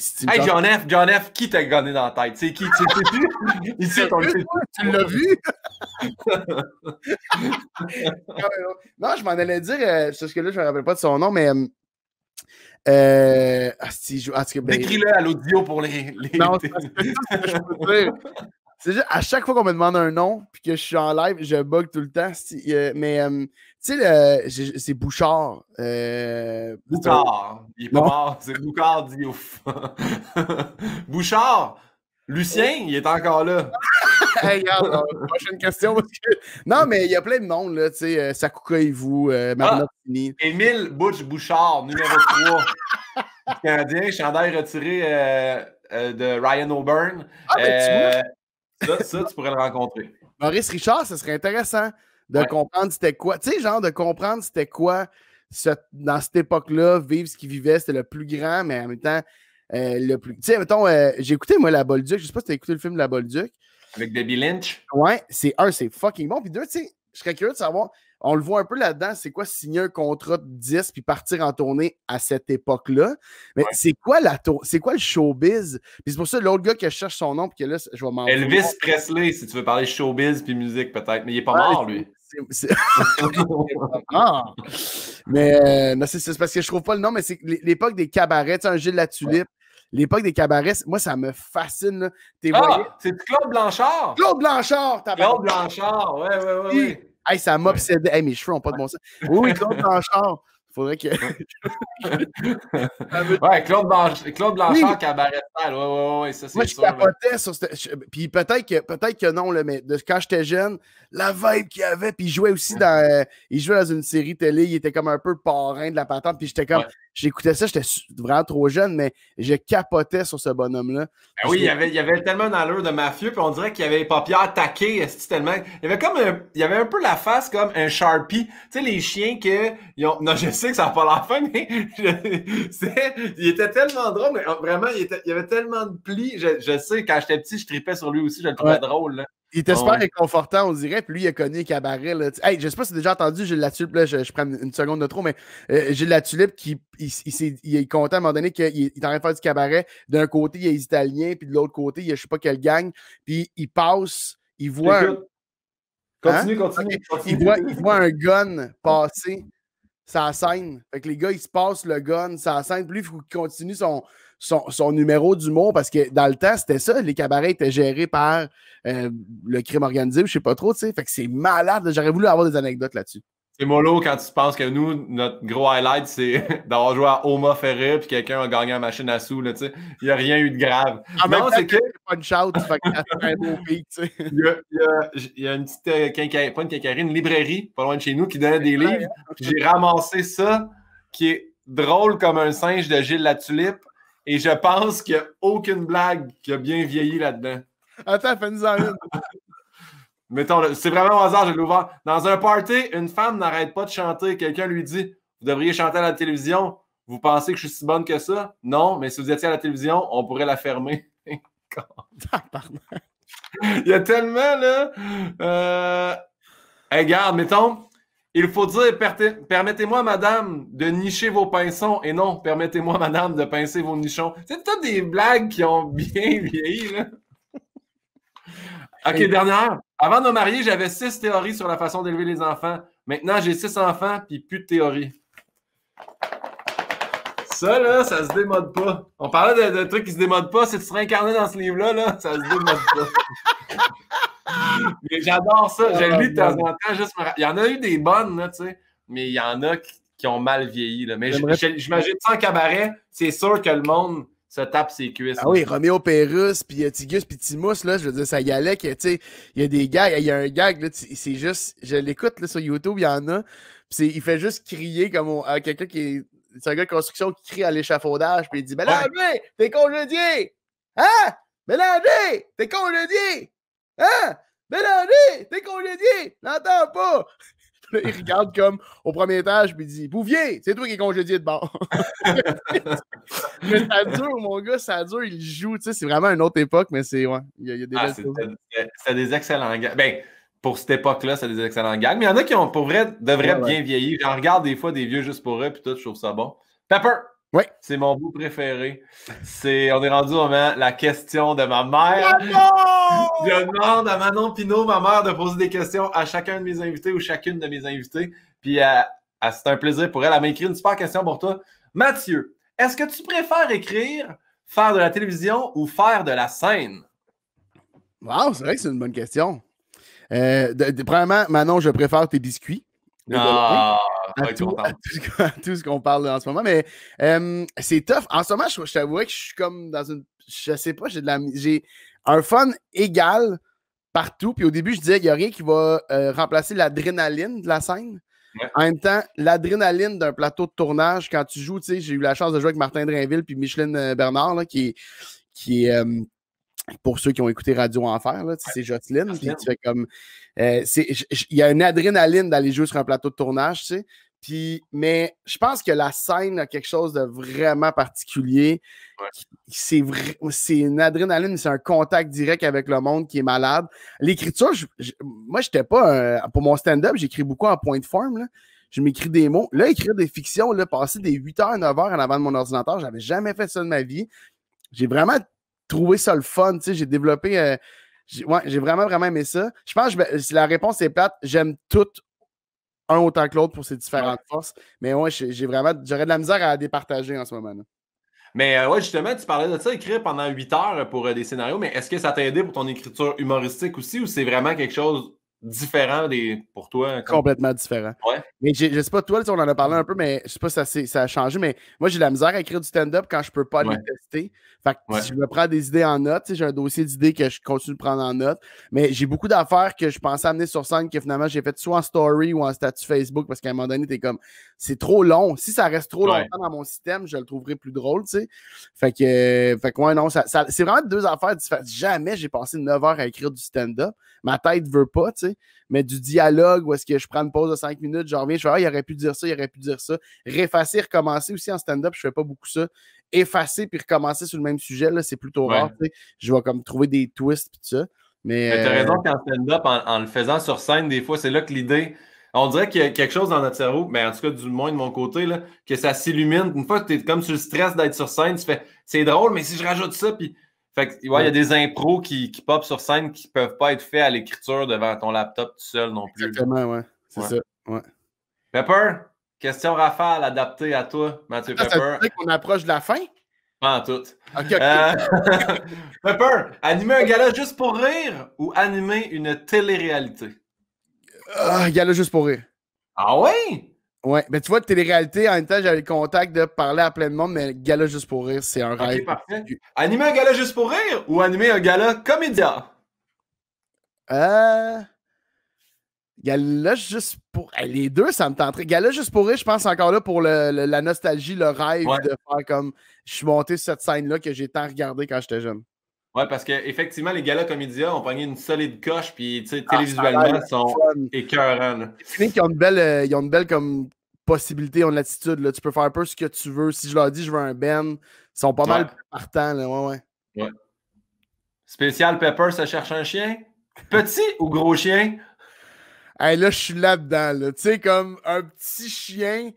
John F., qui t'a gonné dans la tête? C'est qui? Tu sais-tu? Ici, tu l'as vu? Non, je m'en allais dire, parce que là, je me rappelle pas de son nom, mais. Décris-le à l'audio pour les... Non, c'est ce que je peux dire. C'est juste, à chaque fois qu'on me demande un nom puis que je suis en live, je bug tout le temps. Mais, tu sais, c'est Bouchard. Bouchard. Il est pas mort. C'est Bouchard Diouf. Bouchard. Lucien, il est encore là. Hey, regarde, prochaine question. Non, mais il y a plein de monde, là. Tu sais, Sakuka Ivu, Marina Fini. Émile Bouchard, numéro 3. Canadien, chandail retiré de Ryan O'Byrne. Ça, tu pourrais le rencontrer. Maurice Richard, ce serait intéressant de comprendre c'était quoi. Tu sais, genre de comprendre c'était quoi dans cette époque-là, vivre ce qu'il vivait, c'était le plus grand, mais en même temps, le plus. Tu sais, mettons, j'ai écouté, moi, La Bolduc. Je sais pas si tu as écouté le film La Bolduc. Avec Debbie Lynch. Ouais, c'est fucking bon. Puis deux, tu sais, je serais curieux de savoir, on le voit un peu là-dedans, c'est quoi signer un contrat de 10 puis partir en tournée à cette époque-là. Mais c'est quoi le showbiz? Puis c'est pour ça, l'autre gars que je cherche son nom, puis que là, je vais m'en Elvis Presley, si tu veux parler showbiz puis musique, peut-être. Mais il est pas mort, lui. Mais c'est parce que je trouve pas le nom, mais c'est l'époque des cabarets, tu sais, un Gilles Latulippe. L'époque des cabarets, moi, ça me fascine. C'est Claude Blanchard? Claude Blanchard, Claude Blanchard, oui. Hey, ça m'obsédait. Hey, mes cheveux n'ont pas de bon sens. Oui, Claude Blanchard. Faudrait que. Claude Blanchard, cabaret ouais, ça c'est moi, je capotais sur puis peut-être que non, là, mais quand j'étais jeune, la vibe qu'il y avait, puis il jouait aussi dans une série télé, il était comme un peu parrain de la patente, puis j'étais comme, j'écoutais ça, j'étais vraiment trop jeune, mais je capotais sur ce bonhomme-là. Ben oui, il y avait tellement d'allure de mafieux, puis on dirait qu'il y avait les paupières taquées, tellement. Il y avait un peu la face comme un Sharpie. Tu sais, les chiens non, je sais que ça n'a pas l'air fin, mais il était tellement drôle, mais vraiment, il y avait tellement de plis. Je sais, quand j'étais petit, je tripais sur lui aussi, je le trouvais drôle. Là. Il était super réconfortant, on dirait, puis lui, il a connu les cabarets. Là. Hey, je sais pas si tu as déjà entendu Gilles Latulippe, là, je prends une seconde de trop, mais Gilles Latulippe, il est content à un moment donné qu'il est en train de faire du cabaret. D'un côté, il y a les Italiens, puis de l'autre côté, il y a je sais pas quelle gang, puis il passe, il voit... Continue. Il voit un gun passer sa scène. Fait que les gars, ils se passent le gun, sa scène, puis lui, il faut qu'il continue son numéro d'humour parce que dans le temps, c'était ça. Les cabarets étaient gérés par le crime organisé, je sais pas trop, tu sais. Fait que c'est malade. J'aurais voulu avoir des anecdotes là-dessus. C'est mollo quand tu penses que nous, notre gros highlight, c'est d'avoir joué à Oma Ferret puis quelqu'un a gagné la machine à sous, tu sais. Il n'y a rien eu de grave. Non, c'est que... punch-out, fait que t'as un beau pic, tu sais. Il y a une petite, pas une quincaillerie, une librairie, pas loin de chez nous, qui donnait des livres. J'ai ramassé ça, qui est drôle comme un singe de Gilles Latulippe. Et je pense qu'il n'y a aucune blague qui a bien vieilli là-dedans. Attends, fais-nous en une. Mettons, c'est vraiment au hasard, je l'ai ouvert. Dans un party, une femme n'arrête pas de chanter. Quelqu'un lui dit « Vous devriez chanter à la télévision. Vous pensez que je suis si bonne que ça? » Non, mais si vous étiez à la télévision, on pourrait la fermer. Il y a tellement, là... Hey, regarde, mettons, il faut dire « Permettez-moi, madame, de nicher vos pinçons. » Et non, « Permettez-moi, madame, de pincer vos nichons. » C'est toutes des blagues qui ont bien vieilli, là. OK, dernière. Avant de me marier, j'avais 6 théories sur la façon d'élever les enfants. Maintenant, j'ai 6 enfants, puis plus de théories. Ça, là, ça se démode pas. On parlait de trucs qui se démodent pas. Si tu serais incarné dans ce livre-là, là, ça se démode pas. Mais j'adore ça. Je le lis de temps en temps. Juste il y en a eu des bonnes, là, tu sais, mais il y en a qui ont mal vieilli. Là. Mais j'imagine ça en cabaret, c'est sûr que le monde se tape ses cuisses. Ah oui, Roméo Pérus, puis Tigus, puis Timous, là, je veux dire, ça y allait, que, tu sais, il y a des gags, il y a un gag, là, c'est juste, je l'écoute, là, sur YouTube, il y en a, puis il fait juste crier comme à quelqu'un qui est, c'est un gars de construction qui crie à l'échafaudage, puis il dit « Bélanger, t'es congédié! Hein? Bélanger, t'es congédié! Hein? Bélanger, t'es congédié! N'entends pas! » Là, il regarde comme au premier étage, puis il dit « Bouvier, c'est toi qui es congédié de bord. » Mais ça dure, mon gars, ça dure, il joue, tu sais, c'est vraiment une autre époque, mais c'est, ouais, il y a des belles choses. C'est des excellents gars. Ben, pour cette époque-là, c'est des excellents gags. Mais il y en a qui, pour vrai, devraient bien vieillir. J'en regarde des fois des vieux juste pour eux, puis tout, je trouve ça bon. Pepper! Oui. C'est mon bout préféré. On est rendu au moment, la question de ma mère. Je demande à Manon Pinault, ma mère, de poser des questions à chacun de mes invités ou chacune de mes invités. Puis c'est un plaisir pour elle. Elle m'a écrit une super question pour toi. Mathieu, est-ce que tu préfères écrire, faire de la télévision ou faire de la scène? Wow, c'est vrai que c'est une bonne question. Premièrement, Manon, je préfère tes biscuits. À tout ce qu'on parle en ce moment, mais c'est tough. En ce moment, je t'avouerais que je suis comme dans une... Je sais pas, j'ai un fun égal partout. Puis au début, je disais qu'il n'y a rien qui va remplacer l'adrénaline de la scène. Ouais. En même temps, l'adrénaline d'un plateau de tournage, quand tu joues, tu sais, j'ai eu la chance de jouer avec Martin Drainville puis Micheline Bernard, là, qui est pour ceux qui ont écouté Radio Enfer, là, c'est Jocelyne. Puis tu fais comme... il y a une adrénaline d'aller jouer sur un plateau de tournage, tu sais. Mais je pense que la scène a quelque chose de vraiment particulier. Ouais. C'est une adrénaline, c'est un contact direct avec le monde qui est malade. L'écriture, moi, j'étais pas... pour mon stand-up, j'écris beaucoup en point de forme, là. Je m'écris des mots. Là, écrire des fictions, là, passer des 8h, 9h en avant de mon ordinateur, j'avais jamais fait ça de ma vie. J'ai vraiment trouvé ça le fun, tu sais. J'ai développé... j'ai vraiment, vraiment aimé ça. Je pense que la réponse est plate. J'aime tout un autant que l'autre pour ses différentes forces. Mais ouais, j'aurais de la misère à départager en ce moment. Là. Mais ouais, justement, tu parlais de ça, écrire pendant 8 heures pour des scénarios, mais est-ce que ça t'a aidé pour ton écriture humoristique aussi ou c'est vraiment quelque chose différent pour toi? Complètement différent. Ouais. Mais je sais pas, toi, on en a parlé un peu, mais je sais pas si ça a changé, mais moi, j'ai de la misère à écrire du stand-up quand je peux pas les tester. Fait que je me prends des idées en note. J'ai un dossier d'idées que je continue de prendre en note. Mais j'ai beaucoup d'affaires que je pensais amener sur scène que finalement, j'ai fait soit en story ou en statut Facebook parce qu'à un moment donné, t'es comme, c'est trop long. Si ça reste trop longtemps dans mon système, je le trouverai plus drôle, tu sais. Fait que ouais, non, c'est vraiment deux affaires différentes. Jamais j'ai passé 9 heures à écrire du stand-up. Ma tête veut pas, tu sais. Mais du dialogue où est-ce que je prends une pause de 5 minutes, je reviens, je fais, il aurait pu dire ça, il aurait pu dire ça. Réeffacer, recommencer aussi en stand-up, je fais pas beaucoup ça. Effacer puis recommencer sur le même sujet, là, c'est plutôt rare. Tu sais. Je vais comme trouver des twists puis tout ça. Mais tu as raison qu'en stand-up, en le faisant sur scène, des fois, c'est là que l'idée. On dirait qu'il y a quelque chose dans notre cerveau, mais en tout cas, du moins de mon côté, là, que ça s'illumine. Une fois que tu es comme sur le stress d'être sur scène, tu fais c'est drôle, mais si je rajoute ça, puis. Fait que, il y a des impros qui pop sur scène qui peuvent pas être faits à l'écriture devant ton laptop tout seul non plus. Exactement, ouais. C'est ça. Ouais. Pepper, question rafale adaptée à toi, Mathieu Pepper. Ça veut dire qu'on approche de la fin? Pas en tout. Okay. Pepper, animer un gala juste pour rire ou animer une télé-réalité? Gala juste pour rire. Ah oui? Ouais, ben tu vois, télé-réalité, en même temps, j'avais le contact de parler à plein de monde, mais gala juste pour rire, c'est un rêve. Ok, parfait. Animer un gala juste pour rire ou animer un gala comédia? Gala juste pour... les deux, ça me tenterait. Gala juste pour rire, je pense encore là pour la nostalgie, le rêve de faire comme... Je suis monté sur cette scène-là que j'ai tant regardé quand j'étais jeune. Ouais, parce qu'effectivement, les galas Comédia ont pogné une solide coche, puis télévisuellement, ils sont écœurants. Là. Les films qui ont une belle comme possibilité, ont de l'attitude. Là. Tu peux faire un peu ce que tu veux. Si je leur dis je veux un Ben, ils sont pas mal partants. Là. Ouais. Spécial Pepper, ça cherche un chien? Petit ou gros chien? Hey, là, je suis là-dedans. Là. Tu sais, comme un petit chien.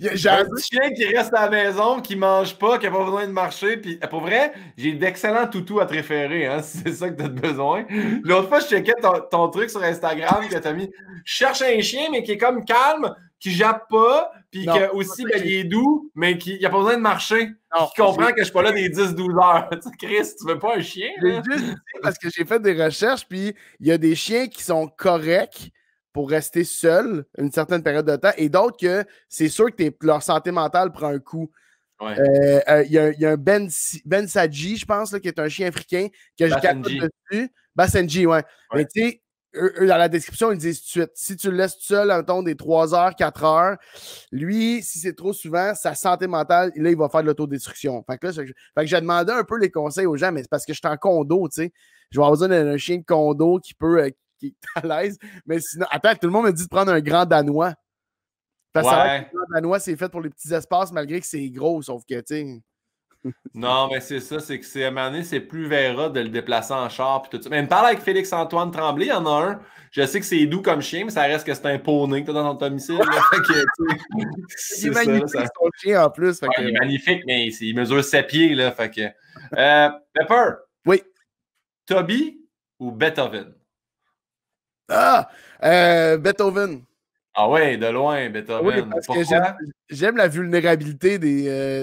J'ai un petit chien qui reste à la maison, qui mange pas, qui n'a pas besoin de marcher. Puis pour vrai, j'ai d'excellents toutous à te référer, hein, si c'est ça que tu as besoin. L'autre fois, je checkais ton truc sur Instagram que tu as mis. Je cherche un chien, mais qui est comme calme, qui jappe pas, puis aussi il est doux, mais qui n'a pas besoin de marcher. Non, qui comprend que je suis pas là des 10-12 heures. Chris, tu veux pas un chien? J'ai juste dit parce que j'ai fait des recherches, puis il y a des chiens qui sont corrects pour rester seuls une certaine période de temps, et d'autres que c'est sûr que leur santé mentale prend un coup. Ouais. Il y a un Ben Sadji, je pense, là, qui est un chien africain que je capote dessus. Basenji, ouais. Mais tu sais, eux, dans la description, ils disent tout de suite, si tu le laisses tout seul, en ton des 3 heures, 4 heures, lui, si c'est trop souvent, sa santé mentale, là, il va faire de l'autodestruction. Fait que j'ai demandé un peu les conseils aux gens, mais c'est parce que je suis en condo, tu sais. Je vais avoir besoin d'un chien de condo qui peut... qui est à l'aise. Mais sinon, attends, tout le monde me dit de prendre un grand danois. Parce que le grand danois, c'est fait pour les petits espaces, malgré que c'est gros, sauf que, tu sais. Non, mais c'est ça, c'est que à un moment donné, c'est plus Vera de le déplacer en char puis tout ça. Mais me parle avec Félix-Antoine Tremblay, il y en a un. Je sais que c'est doux comme chien, mais ça reste que c'est un poney que tu as dans ton domicile. Il est magnifique, son chien, en plus. Il est magnifique, mais il mesure 7 pieds, là. Fait que... Pepper. Oui. Toby ou Beethoven? Ah! Beethoven. Ah ouais, de loin, Beethoven. Oui, parce que j'aime la vulnérabilité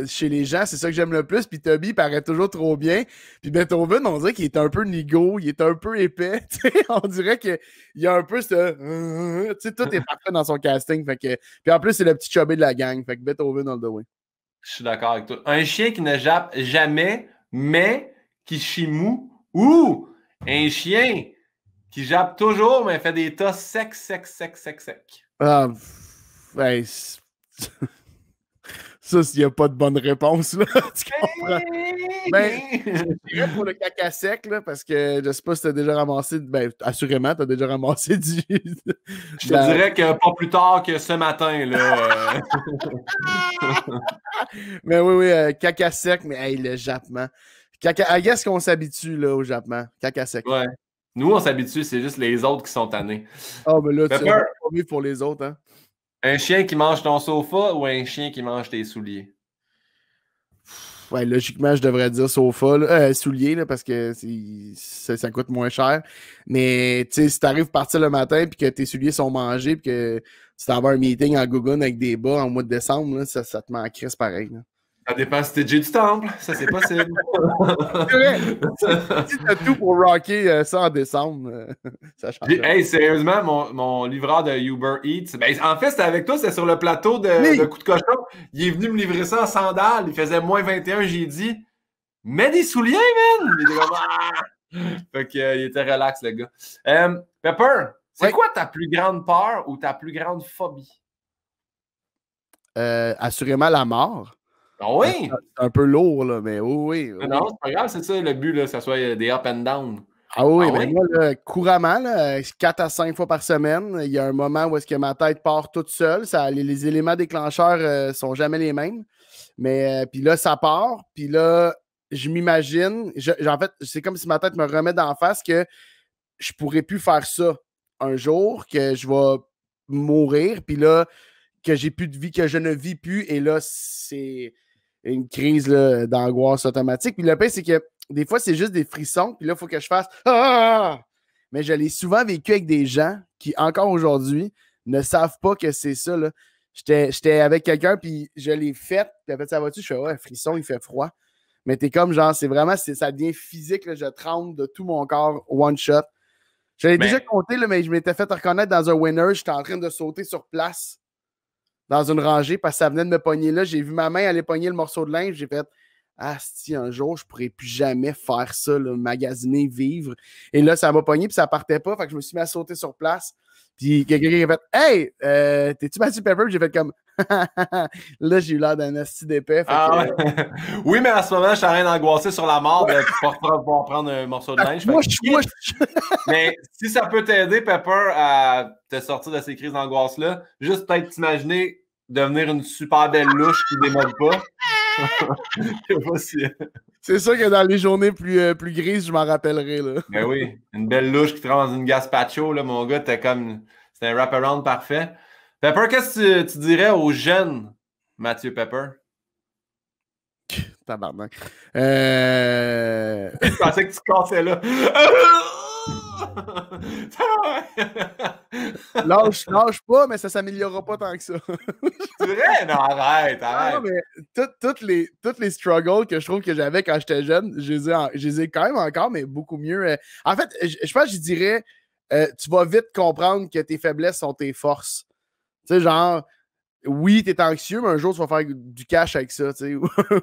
chez les gens. C'est ça que j'aime le plus. Puis Toby paraît toujours trop bien. Puis Beethoven, on dirait qu'il est un peu nigo. Il est un peu épais. On dirait qu'il y a un peu ce... tout est parfait dans son casting. Fait que, puis en plus, c'est le petit chubby de la gang. Fait que Beethoven all the way. Je suis d'accord avec toi. Un chien qui ne jappe jamais, mais qui chie mou. Ou un chien qui jappe toujours, mais fait des tas secs. Ah, ben, ça, s'il n'y a pas de bonne réponse, là, tu comprends? Ben, je dirais pour le caca sec, là, parce que je sais pas si tu as déjà ramassé, ben, assurément, tu as déjà ramassé du... Je te dirais que pas plus tard que ce matin, là. Mais oui, caca sec, mais hey, le jappement. I guess qu'on s'habitue, là, au jappement. Caca sec. Ouais. Nous, on s'habitue, c'est juste les autres qui sont tannés. Ah, mais là, tu vas pas vivre pour les autres, hein? Un chien qui mange ton sofa ou un chien qui mange tes souliers? Ouais, logiquement, je devrais dire sofa, souliers, là, parce que ça coûte moins cher. Mais, tu sais, si t'arrives partir le matin puis que tes souliers sont mangés puis que tu t'en vas à un meeting en Gougoune avec des bas en mois de décembre, là, ça te manquerait, c'est pareil. Là. Ça dépend si t'es Jay du Temple. Ça, c'est possible. C'est vrai. Si t'as tout pour rocker ça en décembre, ça change. Hey, sérieusement, mon livreur de Uber Eats, ben, en fait, c'était avec toi, c'était sur le plateau de Coup de cochon. Il est venu me livrer ça en sandales. Il faisait moins 21. J'ai dit, mets des souliers, man! Il était comme, ah! Fait qu'il était relax, le gars. Pepper, c'est quoi ta plus grande peur ou ta plus grande phobie? Assurément la mort. Ah oui! C'est un peu lourd, là, mais oui. Non, c'est pas grave, c'est ça le but, là, que ça soit des up and down. Ah oui, ben moi, là, couramment, là, 4 à 5 fois par semaine, il y a un moment où est-ce que ma tête part toute seule. Les éléments déclencheurs sont jamais les mêmes. Mais puis là, ça part. Puis là, je m'imagine, en fait, c'est comme si ma tête me remet d'en face que je pourrais plus faire ça un jour, que je vais mourir. Puis là, que j'ai plus de vie, que je ne vis plus. Et là, c'est une crise d'angoisse automatique. Puis le pire, c'est que des fois, c'est juste des frissons. Puis là, il faut que je fasse ah! Mais je l'ai souvent vécu avec des gens qui, encore aujourd'hui, ne savent pas que c'est ça. Là. J'étais avec quelqu'un, puis je l'ai fait. Puis après, ça va-tu? Je fais ouais, frisson, il fait froid. Mais t'es comme genre, c'est vraiment, ça devient physique. Là, je tremble de tout mon corps, one shot. Je l'ai déjà compté, là, mais je m'étais fait reconnaître dans un winner. J'étais en train de sauter sur place dans une rangée parce que ça venait de me pogner là. J'ai vu ma main aller pogner le morceau de linge. J'ai fait si un jour, je pourrais plus jamais faire ça, là, magasiner, vivre. Et là, ça m'a pogné, puis ça partait pas. Fait que je me suis mis à sauter sur place. Puis quelqu'un qui a fait « Hey, t'es-tu Mathieu Pepper? » J'ai fait comme « Là, j'ai eu l'air d'un asti d'épais. » Oui, mais en ce moment, je suis en train d'angoisser sur la mort pour pouvoir prendre un morceau de linge. Mais si ça peut t'aider, Pepper, à te sortir de ces crises d'angoisse-là, juste peut-être t'imaginer devenir une super belle louche qui démode pas. C'est sûr que dans les journées plus grises, je m'en rappellerai. Là. Ben oui, une belle louche qui te rend dans une gazpacho, là, mon gars, c'était un wraparound parfait. Pepper, qu'est-ce que tu dirais aux jeunes Mathieu Pepper? Tabarnak. Je pensais que tu cassais là. lâche pas, mais ça s'améliorera pas tant que ça. C'est vrai? Non, arrête. Non, mais toutes les struggles que je trouve que j'avais quand j'étais jeune, je les ai quand même encore, mais beaucoup mieux. En fait, je pense que je dirais, tu vas vite comprendre que tes faiblesses sont tes forces. Tu sais, genre, oui, t'es anxieux, mais un jour, tu vas faire du cash avec ça, tu sais.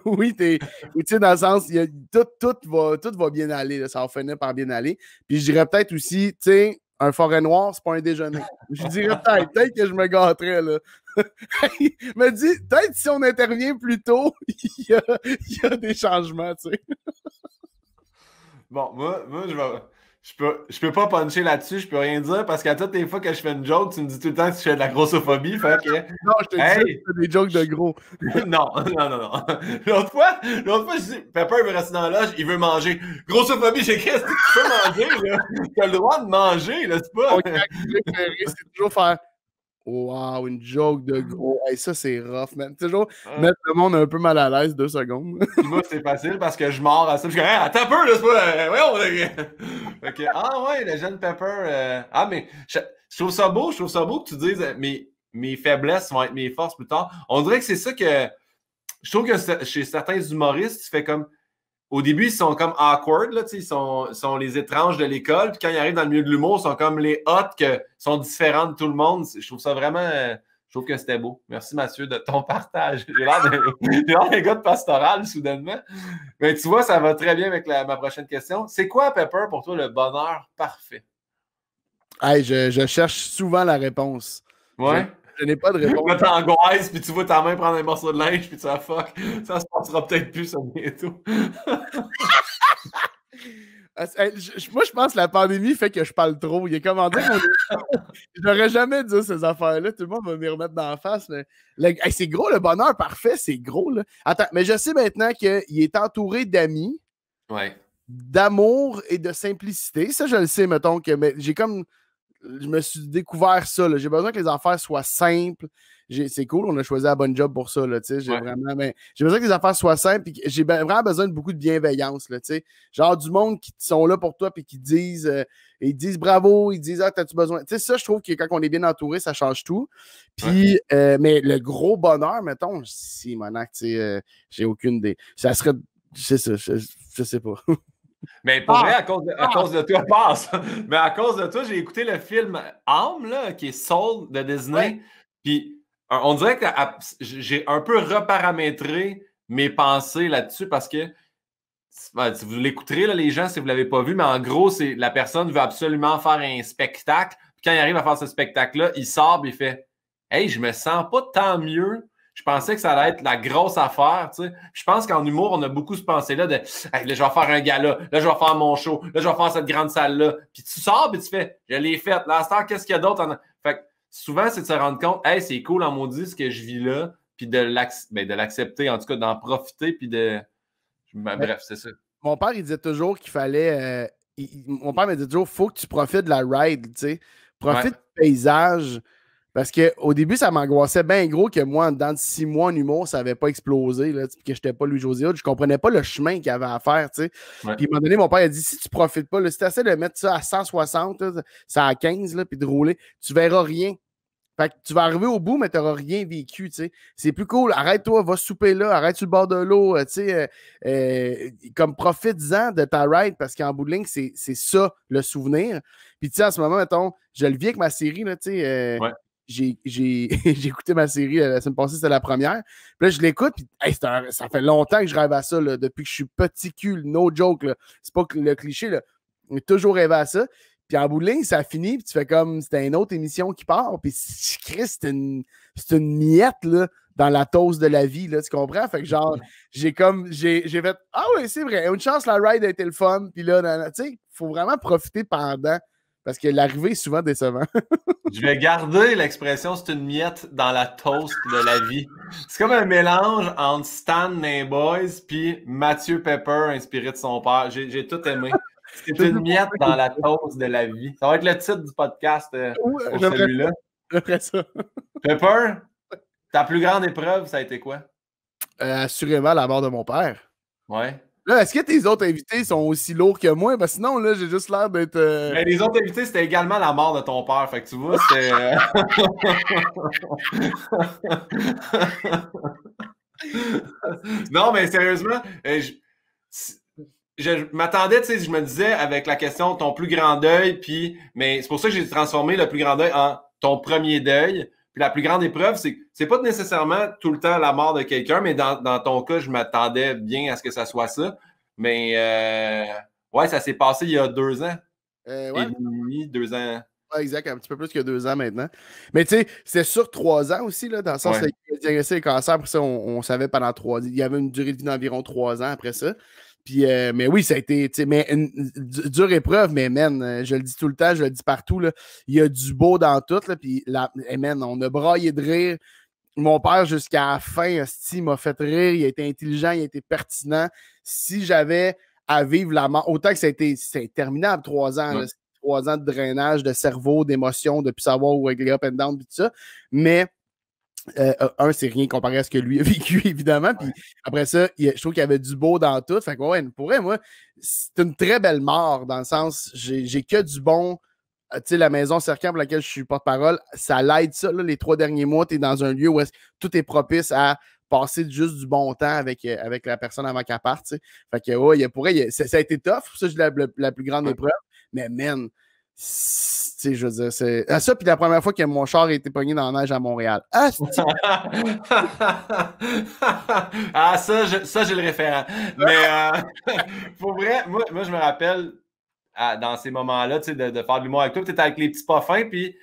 Oui, tu sais, dans le sens, tout va bien aller, là, ça va finir par bien aller. Puis je dirais peut-être aussi, tu sais, un forêt noire, c'est pas un déjeuner. Je dirais peut-être que je me gâterais, là. Me dis, peut-être si on intervient plus tôt, il y a des changements, tu sais. Bon, moi je peux pas puncher là-dessus, je peux rien dire parce qu'à toutes les fois que je fais une joke, tu me dis tout le temps que tu fais de la grossophobie. Fait que, non, je te dis que tu fais des jokes de gros. non. L'autre fois, je dis, Pepper veut rester dans la loge, il veut manger. Grossophobie, j'ai qu'est-ce que tu peux manger, là? Tu as le droit de manger, là, c'est pas. C'est toujours faire wow, une joke de gros. Hey, ça, c'est rough, man. Toujours mettre le monde un peu mal à l'aise 2 secondes. Moi, c'est facile parce que je mords à ça. Je dis, hey, attends un peu, là, c'est pas. Okay. Ah ouais, le jeune Pepper. Mais je trouve ça beau que tu dises mes faiblesses vont être mes forces plus tard. On dirait que c'est ça que. Je trouve que chez certains humoristes, tu fais comme. Au début, ils sont comme awkward, là, ils sont les étranges de l'école. Puis quand ils arrivent dans le milieu de l'humour, ils sont comme les hot qui sont différents de tout le monde. Je trouve ça vraiment. Je trouve que c'était beau. Merci, Mathieu, de ton partage. J'ai l'air d'un gars de pastoral, soudainement. Mais tu vois, ça va très bien avec ma prochaine question. C'est quoi, Pepper, pour toi, le bonheur parfait? Hey, je cherche souvent la réponse. Ouais? Je n'ai pas de réponse. Là, t'angoisses, puis tu vois ta main prendre un morceau de linge, puis tu vas fuck. Ça se passera peut-être plus, ça, bientôt. Moi, je pense que la pandémie fait que je parle trop. Il est commandé. J'aurais jamais dit ces affaires-là. Tout le monde va me remettre dans la face. Mais... Hey, c'est gros, le bonheur parfait, c'est gros. Là. Attends, mais je sais maintenant qu'il est entouré d'amis, d'amour et de simplicité. Ça, je le sais, mettons. J'ai comme... Je me suis découvert ça. J'ai besoin que les affaires soient simples. C'est cool, on a choisi la bonne job pour ça. Là, j'ai besoin que les affaires soient simples. J'ai vraiment besoin de beaucoup de bienveillance. Là, genre du monde qui sont là pour toi et qui disent, ils disent bravo, ils disent t'as-tu besoin. Ça, je trouve que quand on est bien entouré, ça change tout. Puis, mais le gros bonheur, mettons, si Monac, j'ai aucune idée. Ça serait. Je sais pas. Mais pour vrai, à cause de toi, passe. Mais à cause de toi, j'ai écouté le film Âme, là, qui est Soul de Disney. Puis on dirait que j'ai un peu reparamétré mes pensées là-dessus parce que si vous l'écouterez, là, les gens, si vous ne l'avez pas vu, mais en gros, c'est la personne veut absolument faire un spectacle. Puis quand il arrive à faire ce spectacle-là, il sort et il fait hey, je me sens pas tant mieux. Je pensais que ça allait être la grosse affaire, tu sais. Je pense qu'en humour, on a beaucoup ce pensée-là de hey, là, je vais faire un gala, là, je vais faire mon show, là, je vais faire cette grande salle-là. Puis tu sors et tu fais je l'ai faite. Là, à ce temps, qu'est-ce qu'il y a d'autre? Fait que souvent, c'est de se rendre compte, hey, c'est cool en maudit ce que je vis là, puis de l'accepter, en tout cas, d'en profiter, puis de. Bref, c'est ça. Mon père, il disait toujours qu'il fallait. Mon père me disait toujours faut que tu profites de la ride, tu sais. Profite du paysage. Parce qu'au début, ça m'angoissait bien gros que moi, dans 6 mois en humour, ça n'avait pas explosé, là, que je n'étais pas Louis-José Hood. Je ne comprenais pas le chemin qu'il y avait à faire. Puis à un moment donné, mon père a dit si tu ne profites pas, là, si tu essaies de mettre ça à 160, là, ça à 15, là, puis de rouler, tu ne verras rien. Fait que tu vas arriver au bout, mais tu n'auras rien vécu. T'sais. C'est plus cool. Arrête-toi, va souper là, arrête sur le bord de l'eau. Comme profite-en de ta ride parce qu'en bout de ligne, c'est ça le souvenir. Puis tu sais, à ce moment, mettons, je le vis avec ma série. Là, écouté ma série la semaine passée, c'était la première. Puis là, je l'écoute, puis hey, ça fait longtemps que je rêve à ça, là, depuis que je suis petit cul, no joke. C'est pas le cliché, là. J'ai toujours rêvé à ça. Puis en bout de ligne, ça finit, puis tu fais comme c'était une autre émission qui part. Puis Chris, c'est une miette là, dans la toast de la vie, là, tu comprends? Fait que genre, j'ai fait ah oui, c'est vrai, une chance, la ride a été le fun. Puis là, tu sais, il faut vraiment profiter pendant. Parce que l'arrivée est souvent décevant. Je vais garder l'expression c'est une miette dans la toast de la vie. C'est comme un mélange entre Stan des Boys puis Mathieu Pepper inspiré de son père. J'ai tout aimé. C'est une miette dans la toast de la vie. Ça va être le titre du podcast pour celui-là. J'aimerais ça. Pepper, ta plus grande épreuve, ça a été quoi? Assurément la mort de mon père. Ouais. Là, est-ce que tes autres invités sont aussi lourds que moi? Parce que sinon, là, j'ai juste l'air d'être... Mais les autres invités, c'était également la mort de ton père. Fait que tu vois, c'était... Non, mais sérieusement, je m'attendais, tu sais, je me disais avec la question ton plus grand deuil, puis... Mais c'est pour ça que j'ai transformé le plus grand deuil en ton premier deuil. Puis la plus grande épreuve, c'est pas nécessairement tout le temps la mort de quelqu'un, mais dans ton cas, je m'attendais bien à ce que ça soit ça. Mais ouais, ça s'est passé il y a 2 ans. Ouais. Et demi, 2 ans. Ouais, exact, un petit peu plus que 2 ans maintenant. Mais tu sais, c'est sur 3 ans aussi, là, dans le sens qu'il a diagnostiqué le cancer. Après ça, on savait pendant 3 ans. Il y avait une durée de vie d'environ 3 ans après ça. Puis, mais oui, ça a été mais une dure épreuve, mais man, je le dis tout le temps, je le dis partout, là, il y a du beau dans tout. Là, puis, man, on a braillé de rire. Mon père, jusqu'à la fin, il m'a fait rire, il a été intelligent, il a été pertinent. Si j'avais à vivre la mort, autant que c'est interminable, 3 ans, là, 3 ans de drainage de cerveau, d'émotions, de ne plus savoir où est up and down, puis tout ça. Mais c'est rien comparé à ce que lui a vécu, évidemment. Puis après ça, je trouve qu'il y avait du beau dans tout. Fait que ouais, pour vrai, moi, c'est une très belle mort, dans le sens, j'ai que du bon. Tu sais, la maison Sercan pour laquelle je suis porte-parole, ça l'aide ça, là, les 3 derniers mois, tu es dans un lieu où tout est propice à passer juste du bon temps avec la personne avant qu'elle parte. T'sais. Fait que ouais, ça a été tough, ça, j'ai la plus grande épreuve. Mais man, je veux dire, c'est. Ah, ça, puis la première fois que mon char a été pogné dans la neige à Montréal. Ah, ça, j'ai le référent. Mais pour vrai, moi, je me rappelle dans ces moments-là, tu sais, de faire de l'humour avec toi. Tu étais avec les petits pas fins, puis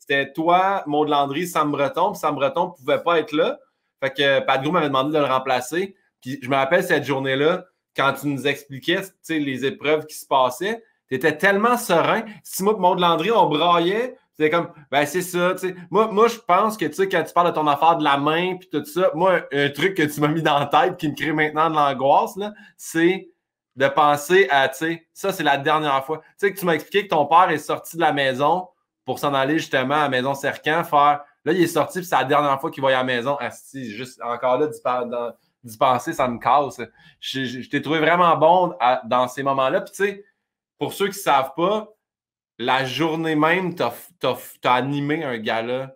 c'était toi, Maud Landry, Sam Breton, puis Sam Breton ne pouvait pas être là. Fait que Pat Gros m'avait demandé de le remplacer. Puis je me rappelle cette journée-là, quand tu nous expliquais, tu sais, les épreuves qui se passaient, tu étais tellement serein. Si moi et Maud Landry, on braillait, c'était comme, ben c'est ça, tu sais. Moi, je pense que, tu sais, quand tu parles de ton affaire de la main, puis tout ça, moi, un truc que tu m'as mis dans la tête qui me crée maintenant de l'angoisse, là, c'est de penser à, tu sais, ça, c'est la dernière fois. Tu sais, que tu m'as expliqué que ton père est sorti de la maison pour s'en aller justement à la maison Sercan, faire. Là, il est sorti, puis c'est la dernière fois qu'il va y à la maison. Asti, juste encore là, d'y penser, ça me casse. Je t'ai trouvé vraiment bon dans ces moments-là. Puis, tu sais, pour ceux qui ne savent pas, la journée même, t'as animé un gala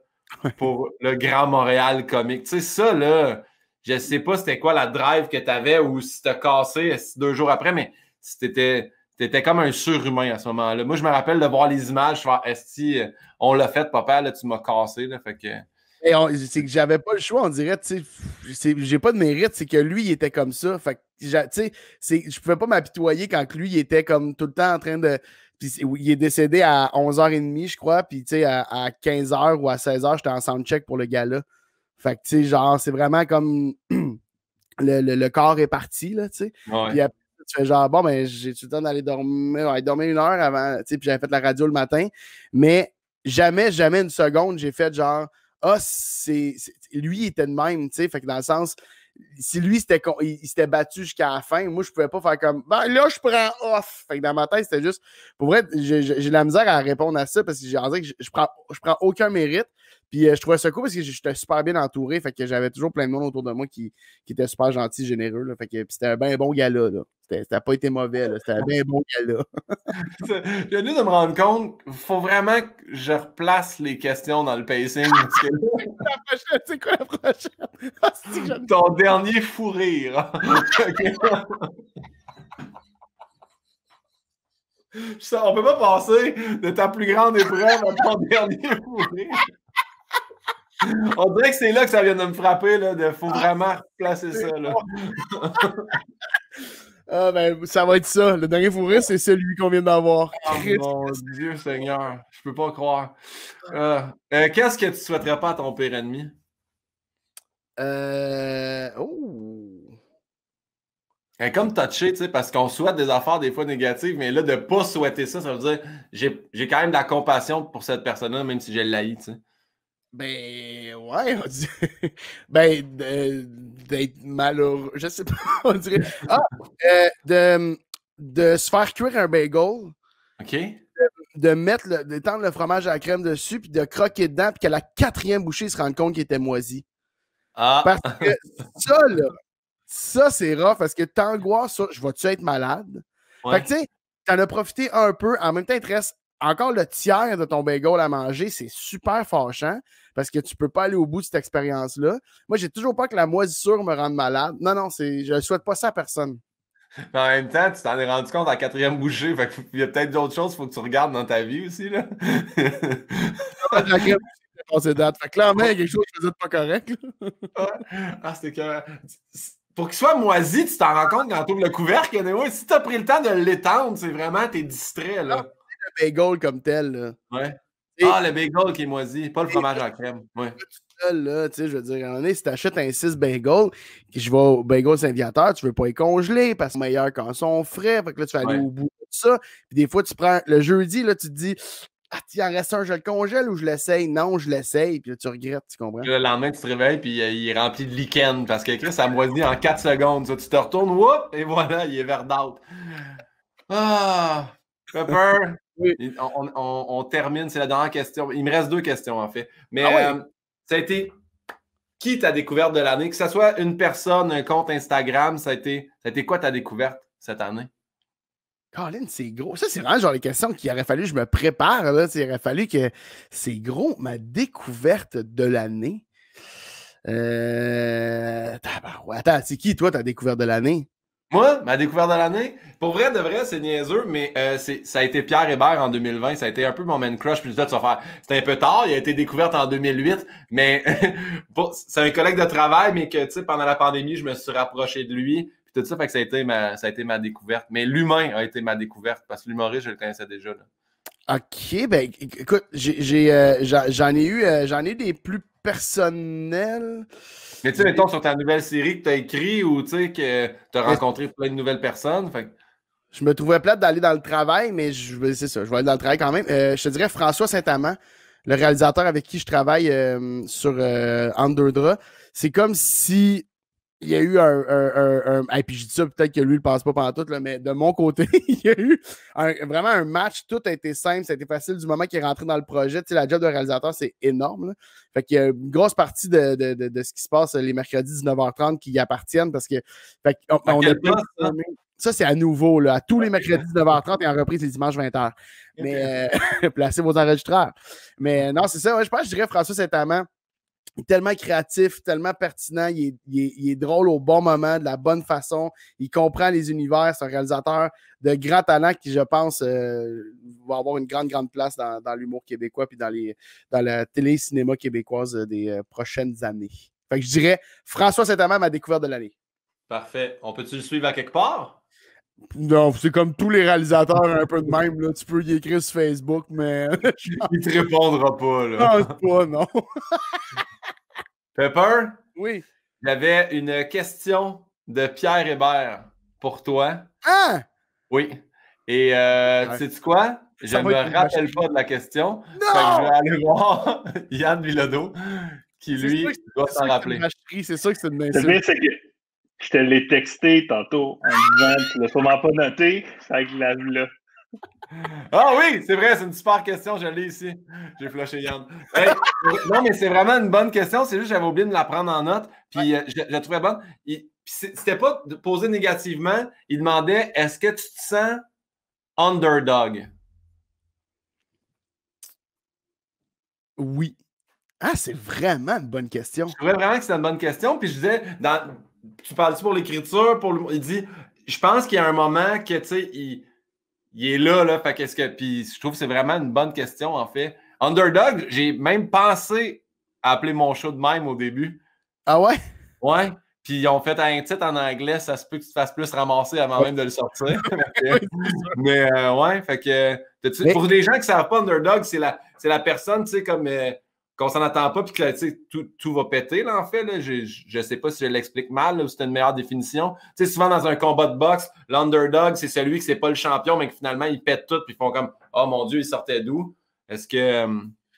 pour le Grand Montréal Comique. Tu sais, ça, là. Je ne sais pas c'était quoi la drive que tu avais ou si tu as cassé 2 jours après, mais t'étais comme un surhumain à ce moment-là. Moi, je me rappelle de voir les images, je fais Esti, on l'a fait, papa, là, tu m'as cassé. Là, fait que... c'est que j'avais pas le choix, on dirait, tu sais, j'ai pas de mérite, c'est que lui, il était comme ça. Fait que, tu sais, je pouvais pas m'apitoyer quand lui, il était comme tout le temps en train de. Puis il est décédé à 11h30, je crois, puis tu sais, à 15h ou à 16h, j'étais en soundcheck pour le gala. Fait que, tu sais, genre, c'est vraiment comme le corps est parti, là, tu sais. Ouais. Puis après, tu fais genre, bon, ben, j'ai tout le temps d'aller dormir, 1 heure avant, tu sais, puis j'avais fait la radio le matin. Mais jamais une seconde, j'ai fait genre, lui, il était de même, tu sais. Fait que dans le sens, si lui, il s'était battu jusqu'à la fin, moi, je pouvais pas faire comme, ben là, je prends off. Fait que dans ma tête, c'était juste, pour vrai, j'ai de la misère à répondre à ça parce que j'ai envie que je prends aucun mérite. Puis je trouvais ça cool parce que j'étais super bien entouré. Fait que j'avais toujours plein de monde autour de moi qui était super gentil, généreux. Là. Fait que c'était un bien bon gala. Là. C'était pas été mauvais. C'était un bien bon gala. Je viens de me rendre compte, il faut vraiment que je replace les questions dans le pacing. La prochaine, c'est quoi la prochaine? Ton dernier fou rire. On peut pas passer de ta plus grande épreuve à ton dernier fou rire. On dirait que c'est là que ça vient de me frapper, là, de faut vraiment replacer ça, là. Ah ben, ça va être ça. Le dernier fou rire, c'est celui qu'on vient d'avoir. Oh mon Dieu Seigneur, je peux pas croire. Qu'est-ce que tu souhaiterais pas à ton pire ennemi? Comme touché, tu sais, parce qu'on souhaite des affaires des fois négatives, mais là, de pas souhaiter ça, ça veut dire j'ai quand même de la compassion pour cette personne-là, même si je l'haïs, tu sais. Ben, ouais, on dit. Ben, d'être malheureux. Je sais pas, on dirait. De se faire cuire un bagel. OK. D'étendre le fromage à la crème dessus, puis de croquer dedans, puis qu'à la 4e bouchée, il se rende compte qu'il était moisi. Parce que ça, là, ça, c'est rough, parce que t'angoisses ça. Je vais-tu être malade? Ouais. Fait que, tu sais, t'en as profité un peu. En même temps, il te reste encore le tiers de ton bagel à manger. C'est super fâchant, parce que tu peux pas aller au bout de cette expérience-là. Moi, j'ai toujours pas que la moisissure me rende malade. Non, je ne souhaite pas ça à personne. Mais en même temps, tu t'en es rendu compte à la 4e bouchée. Fait qu'il y a peut-être d'autres choses qu'il faut que tu regardes dans ta vie aussi, là. Date. Fait que clairement, il y a quelque chose que je faisais de pas correct. C'était que... Pour qu'il soit moisi, tu t'en rends compte quand tu ouvres le couvercle. Si tu as pris le temps de l'étendre, c'est vraiment, t'es distrait, là. Le bagel comme tel, là. Ouais. Le bagel qui est moisi, pas le fromage à crème. Ouais. Là, tu sais, je veux dire, à un moment donné, si tu achètes un 6 bagels, je vais au bagel Saint-Viateur, tu veux pas les congeler parce qu'ils sont meilleurs quand ils sont frais. Fait que là, tu vas aller au bout de ça. Puis des fois, tu prends le jeudi, là, tu te dis, il en reste un, je le congèle ou je l'essaye? Non, je l'essaye. Puis là, tu regrettes, tu comprends? Le lendemain, tu te réveilles, puis il est rempli de lichen parce que Chris, ça moisit en 4 secondes. Ça, tu te retournes, whoop, et voilà, il est verdâtre. Pepper. Oui. On termine, c'est la dernière question. Il me reste 2 questions, en fait. Mais ça a été qui ta découverte de l'année? Que ce soit une personne, un compte Instagram, ça a été quoi ta découverte cette année? Colin, c'est gros. Ça, c'est vraiment genre les questions qu'il aurait fallu que je me prépare. Là. Il aurait fallu que... C'est gros, ma découverte de l'année. Attends, c'est qui, toi, ta découverte de l'année? Moi, ma découverte de l'année, pour vrai, de vrai, c'est niaiseux, mais ça a été Pierre Hébert en 2020. Ça a été un peu mon man crush. Puis là, tu vas faire, c'était un peu tard. Il a été découverte en 2008, mais c'est un collègue de travail, mais que, tu sais, pendant la pandémie, je me suis rapproché de lui. Puis tout ça, fait que ça a été ma découverte. Mais l'humain a été ma découverte parce que l'humoriste, je le connaissais déjà. Là. OK, ben écoute, j'en ai eu des plus personnels. Mais tu sais, mettons, sur ta nouvelle série que tu as écrit ou tu sais, que tu as rencontré plein de nouvelles personnes. Fait... Je me trouvais plate d'aller dans le travail, mais c'est ça, je vais aller dans le travail quand même. Je te dirais François Saint-Amand, le réalisateur avec qui je travaille sur Underdra. C'est comme si il y a eu et puis je dis ça, peut-être que lui, il ne le pense pas pendant tout, là, mais de mon côté, il y a eu vraiment un match. Tout a été simple, ça a été facile du moment qu'il est rentré dans le projet. Tu sais, la job de réalisateur, c'est énorme. Là. Fait qu'il y a une grosse partie de ce qui se passe les mercredis 19h30 qui y appartiennent parce que ça, c'est à nouveau. Là, à tous les mercredis 19h30 et en reprise les dimanches 20h. Mais placez vos enregistreurs. Mais non, c'est ça. Ouais, je dirais François Saint-Amand. Il est tellement créatif, tellement pertinent, il est drôle au bon moment, de la bonne façon, il comprend les univers, c'est un réalisateur de grand talent qui, je pense, va avoir une grande place dans l'humour québécois puis dans la télé-cinéma québécoise des prochaines années. Fait que je dirais François Saint-Amand, ma découverte de l'année. Parfait. On peut-tu le suivre à quelque part? Non, c'est comme tous les réalisateurs un peu de même. Là. Tu peux y écrire sur Facebook, mais... Il te répondra pas, là. Non, c'est pas, non. Pepper? Oui. J'avais une question de Pierre Hébert pour toi. Ah! Oui. Et sais-tu quoi? Je ne me rappelle pas de la question. Non! Fait que je vais aller voir Yann Bilodeau, qui lui doit s'en rappeler. C'est sûr que c'est une insulte. C'est que je te l'ai texté tantôt en disant que tu ne l'as sûrement pas noté. Fait que là. Ah oui, c'est vrai, c'est une super question, je l'ai ici. J'ai flashé Yann. Hey, non, mais c'est vraiment une bonne question. C'est juste que j'avais oublié de me la prendre en note. Puis je la trouvais bonne. C'était pas posé négativement. Il demandait est-ce que tu te sens underdog? Oui. Ah, c'est vraiment une bonne question. Je trouvais vraiment que c'était une bonne question. Puis je disais, tu parles-tu pour l'écriture? Il dit, je pense qu'il y a un moment que, tu sais, il est là, fait qu'est-ce que. Puis je trouve que c'est vraiment une bonne question, en fait. Underdog, j'ai même pensé appelé mon show de même au début. Ah ouais? Ouais. Puis ils ont fait un titre en anglais, ça se peut que tu te fasses plus ramasser avant même de le sortir. Mais ouais, fait que pour les gens qui ne savent pas, Underdog, c'est la personne, tu sais, comme qu'on s'en attend pas, puis que tout va péter, là, en fait. Là. Je ne sais pas si je l'explique mal, là, ou si c'est une meilleure définition. Tu sais, souvent dans un combat de boxe, l'Underdog, c'est celui qui c'est pas le champion, mais que finalement, il pète tout, puis ils font comme « Oh mon Dieu, il sortait d'où? » Est-ce que...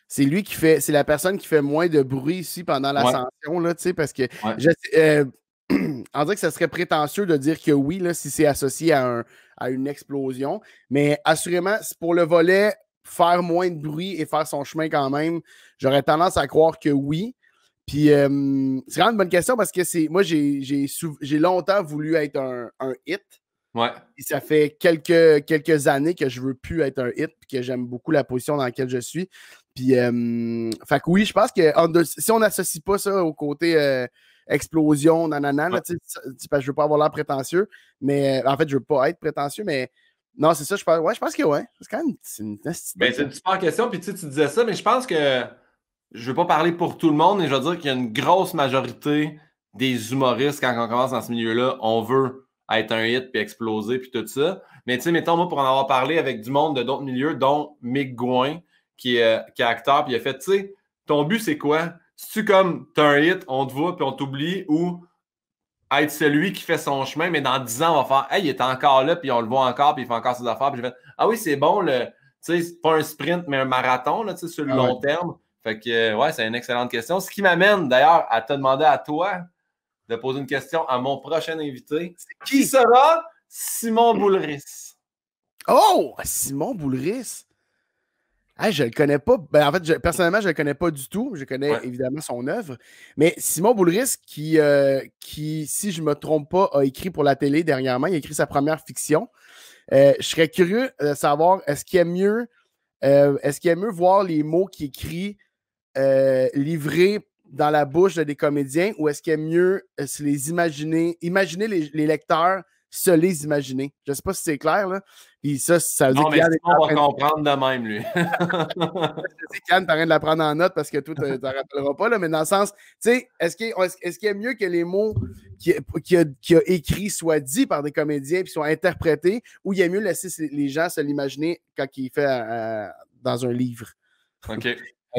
C'est lui qui fait, c'est la personne qui fait moins de bruit ici pendant l'ascension, là, tu sais, parce que on dirait que ça serait prétentieux de dire que oui, là, si c'est associé à une explosion. Mais assurément, pour le volet, faire moins de bruit et faire son chemin quand même, j'aurais tendance à croire que oui. Puis c'est vraiment une bonne question parce que moi, j'ai longtemps voulu être un hit. Ouais. Et ça fait quelques années que je veux plus être un hit puis que j'aime beaucoup la position dans laquelle je suis. Puis, fait que oui, je pense que si on n'associe pas ça au côté explosion, nanana, là, je veux pas avoir l'air prétentieux, mais en fait, je veux pas être prétentieux, mais non, c'est ça, je pense que ouais. C'est quand même c'est une super question, puis tu disais ça, mais je pense que je veux pas parler pour tout le monde, mais je veux dire qu'il y a une grosse majorité des humoristes, quand on commence dans ce milieu-là, on veut être un hit, puis exploser, puis tout ça. Mais tu sais, mettons, moi, pour en avoir parlé avec du monde de d'autres milieux, dont Mick Gouin, qui est acteur, puis il a fait, tu sais, ton but, c'est quoi? Si tu comme, t'as un hit, on te voit, puis on t'oublie, ou être celui qui fait son chemin, mais dans 10 ans, on va faire, hey, il est encore là, puis on le voit encore, puis il fait encore ses affaires, puis j'ai fait, ah oui, c'est bon, tu sais, c'est pas un sprint, mais un marathon, là, tu sais, sur le long terme. Fait que, ouais, c'est une excellente question. Ce qui m'amène, d'ailleurs, à te demander à toi de poser une question à mon prochain invité. Qui sera Simon Boulris? Oh! Simon Boulris! Hey, je le connais pas. Ben, en fait, personnellement, je le connais pas du tout. Je connais évidemment son œuvre. Mais Simon Boulris, qui, si je me trompe pas, a écrit pour la télé dernièrement. Il a écrit sa première fiction. Je serais curieux de savoir, est-ce qu'il aime mieux voir les mots qu'il écrit livrés dans la bouche de des comédiens, ou est-ce qu'il aime mieux se les imaginer les lecteurs se les imaginer? Je ne sais pas si c'est clair, là. Puis ça veut dire qu'il on va comprendre de même, lui. Je sais qu'Yann, t'as rien de la prendre en note parce que toi, tu t'en rappelleras pas, là, mais dans le sens, tu sais, est-ce qu'il est mieux que les mots qu'il a écrits soient dits par des comédiens et soient interprétés, ou il est mieux laisser les gens se l'imaginer quand il fait dans un livre? OK.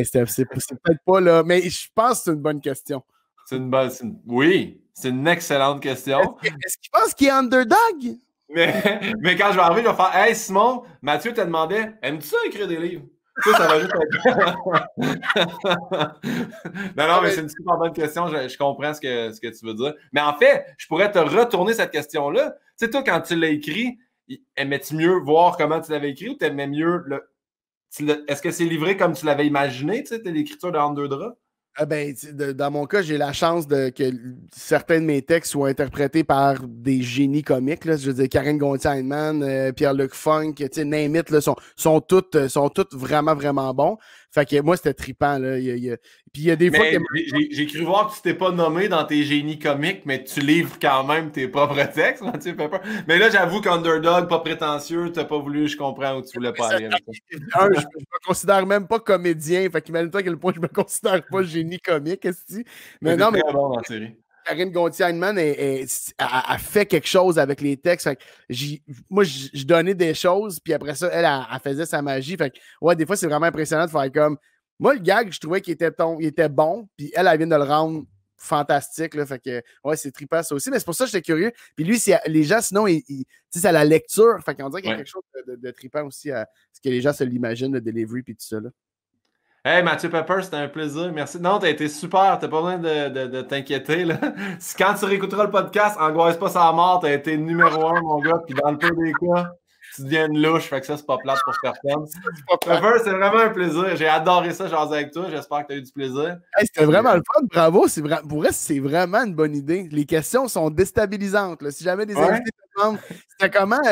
C'est peut-être pas là, mais je pense que c'est une bonne question. Oui, c'est une excellente question. Est-ce qu'il pense qu'il est underdog? Mais quand je vais arriver, je vais faire Hey Simon, Mathieu te demandait aimes-tu ça écrire des livres? Ça va juste être. non, mais c'est une super bonne question. Je comprends ce que tu veux dire. Mais en fait, je pourrais te retourner cette question-là. Tu sais, toi, quand tu l'as écrit, aimais-tu mieux voir comment tu l'avais écrit ou t'aimais mieux est-ce que c'est livré comme tu l'avais imaginé, tu sais, l'écriture de Entre deux draps? Dans mon cas, j'ai la chance que certains de mes textes soient interprétés par des génies comiques. Là. Je veux dire, Karine Gontier-Heinemann, Pierre-Luc Funk, name it, là, sont toutes vraiment, vraiment bons. Fait que moi, c'était trippant. Là. Puis il y a des fois que... J'ai cru voir que tu t'es pas nommé dans tes génies comiques, mais tu livres quand même tes propres textes, Mathieu Pepper. Mais là, j'avoue qu'Underdog, pas prétentieux, t'as pas voulu, je comprends où tu voulais pas aller avec ça. Je me considère même pas comédien. Fait qu'imagine-toi à quel point je me considère pas génie comique, est-ce mais non, mais bon dans la série. Karine Gontier-Heinemann a fait quelque chose avec les textes. Fait que moi, je donnais des choses, puis après ça, elle faisait sa magie. Fait que, ouais, des fois, c'est vraiment impressionnant de faire comme... Moi, le gag, je trouvais qu'il était bon, puis elle vient de le rendre fantastique. Là, fait que, ouais, c'est trippant ça aussi. Mais c'est pour ça que j'étais curieux. Puis lui, les gens, sinon, c'est à la lecture. Fait qu'on dirait qu'il y a quelque chose de trippant aussi à ce que les gens se l'imaginent, le delivery, puis tout ça. Là. Hey, Mathieu Pepper, c'était un plaisir. Merci. Non, t'as été super. T'as pas besoin de t'inquiéter. Là. Quand tu réécouteras le podcast, angoisse pas sa mort. T'as été numéro 1, mon gars. Puis dans le pire des cas, tu deviens une louche. Fait que ça, c'est pas plate pour personne. Pepper, c'est vraiment un plaisir. J'ai adoré ça, jaser avec toi. J'espère que t'as eu du plaisir. Hey, c'était vraiment le fun. Bravo. Pour vrai, c'est vraiment une bonne idée. Les questions sont déstabilisantes. Là. Si jamais des invités te demandent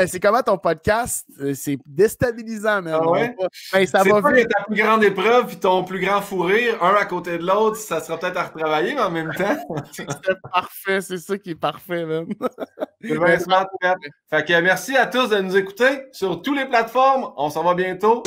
c'est comment ton podcast, c'est déstabilisant, man. Ah ouais? Ben, ça va vite. Ta plus grande épreuve puis ton plus grand fou rire, un à côté de l'autre, ça sera peut-être à retravailler, mais en même temps. C'est parfait, c'est ça qui est parfait, man. C'est bien smart, Fait que merci à tous de nous écouter sur toutes les plateformes. On s'en va bientôt.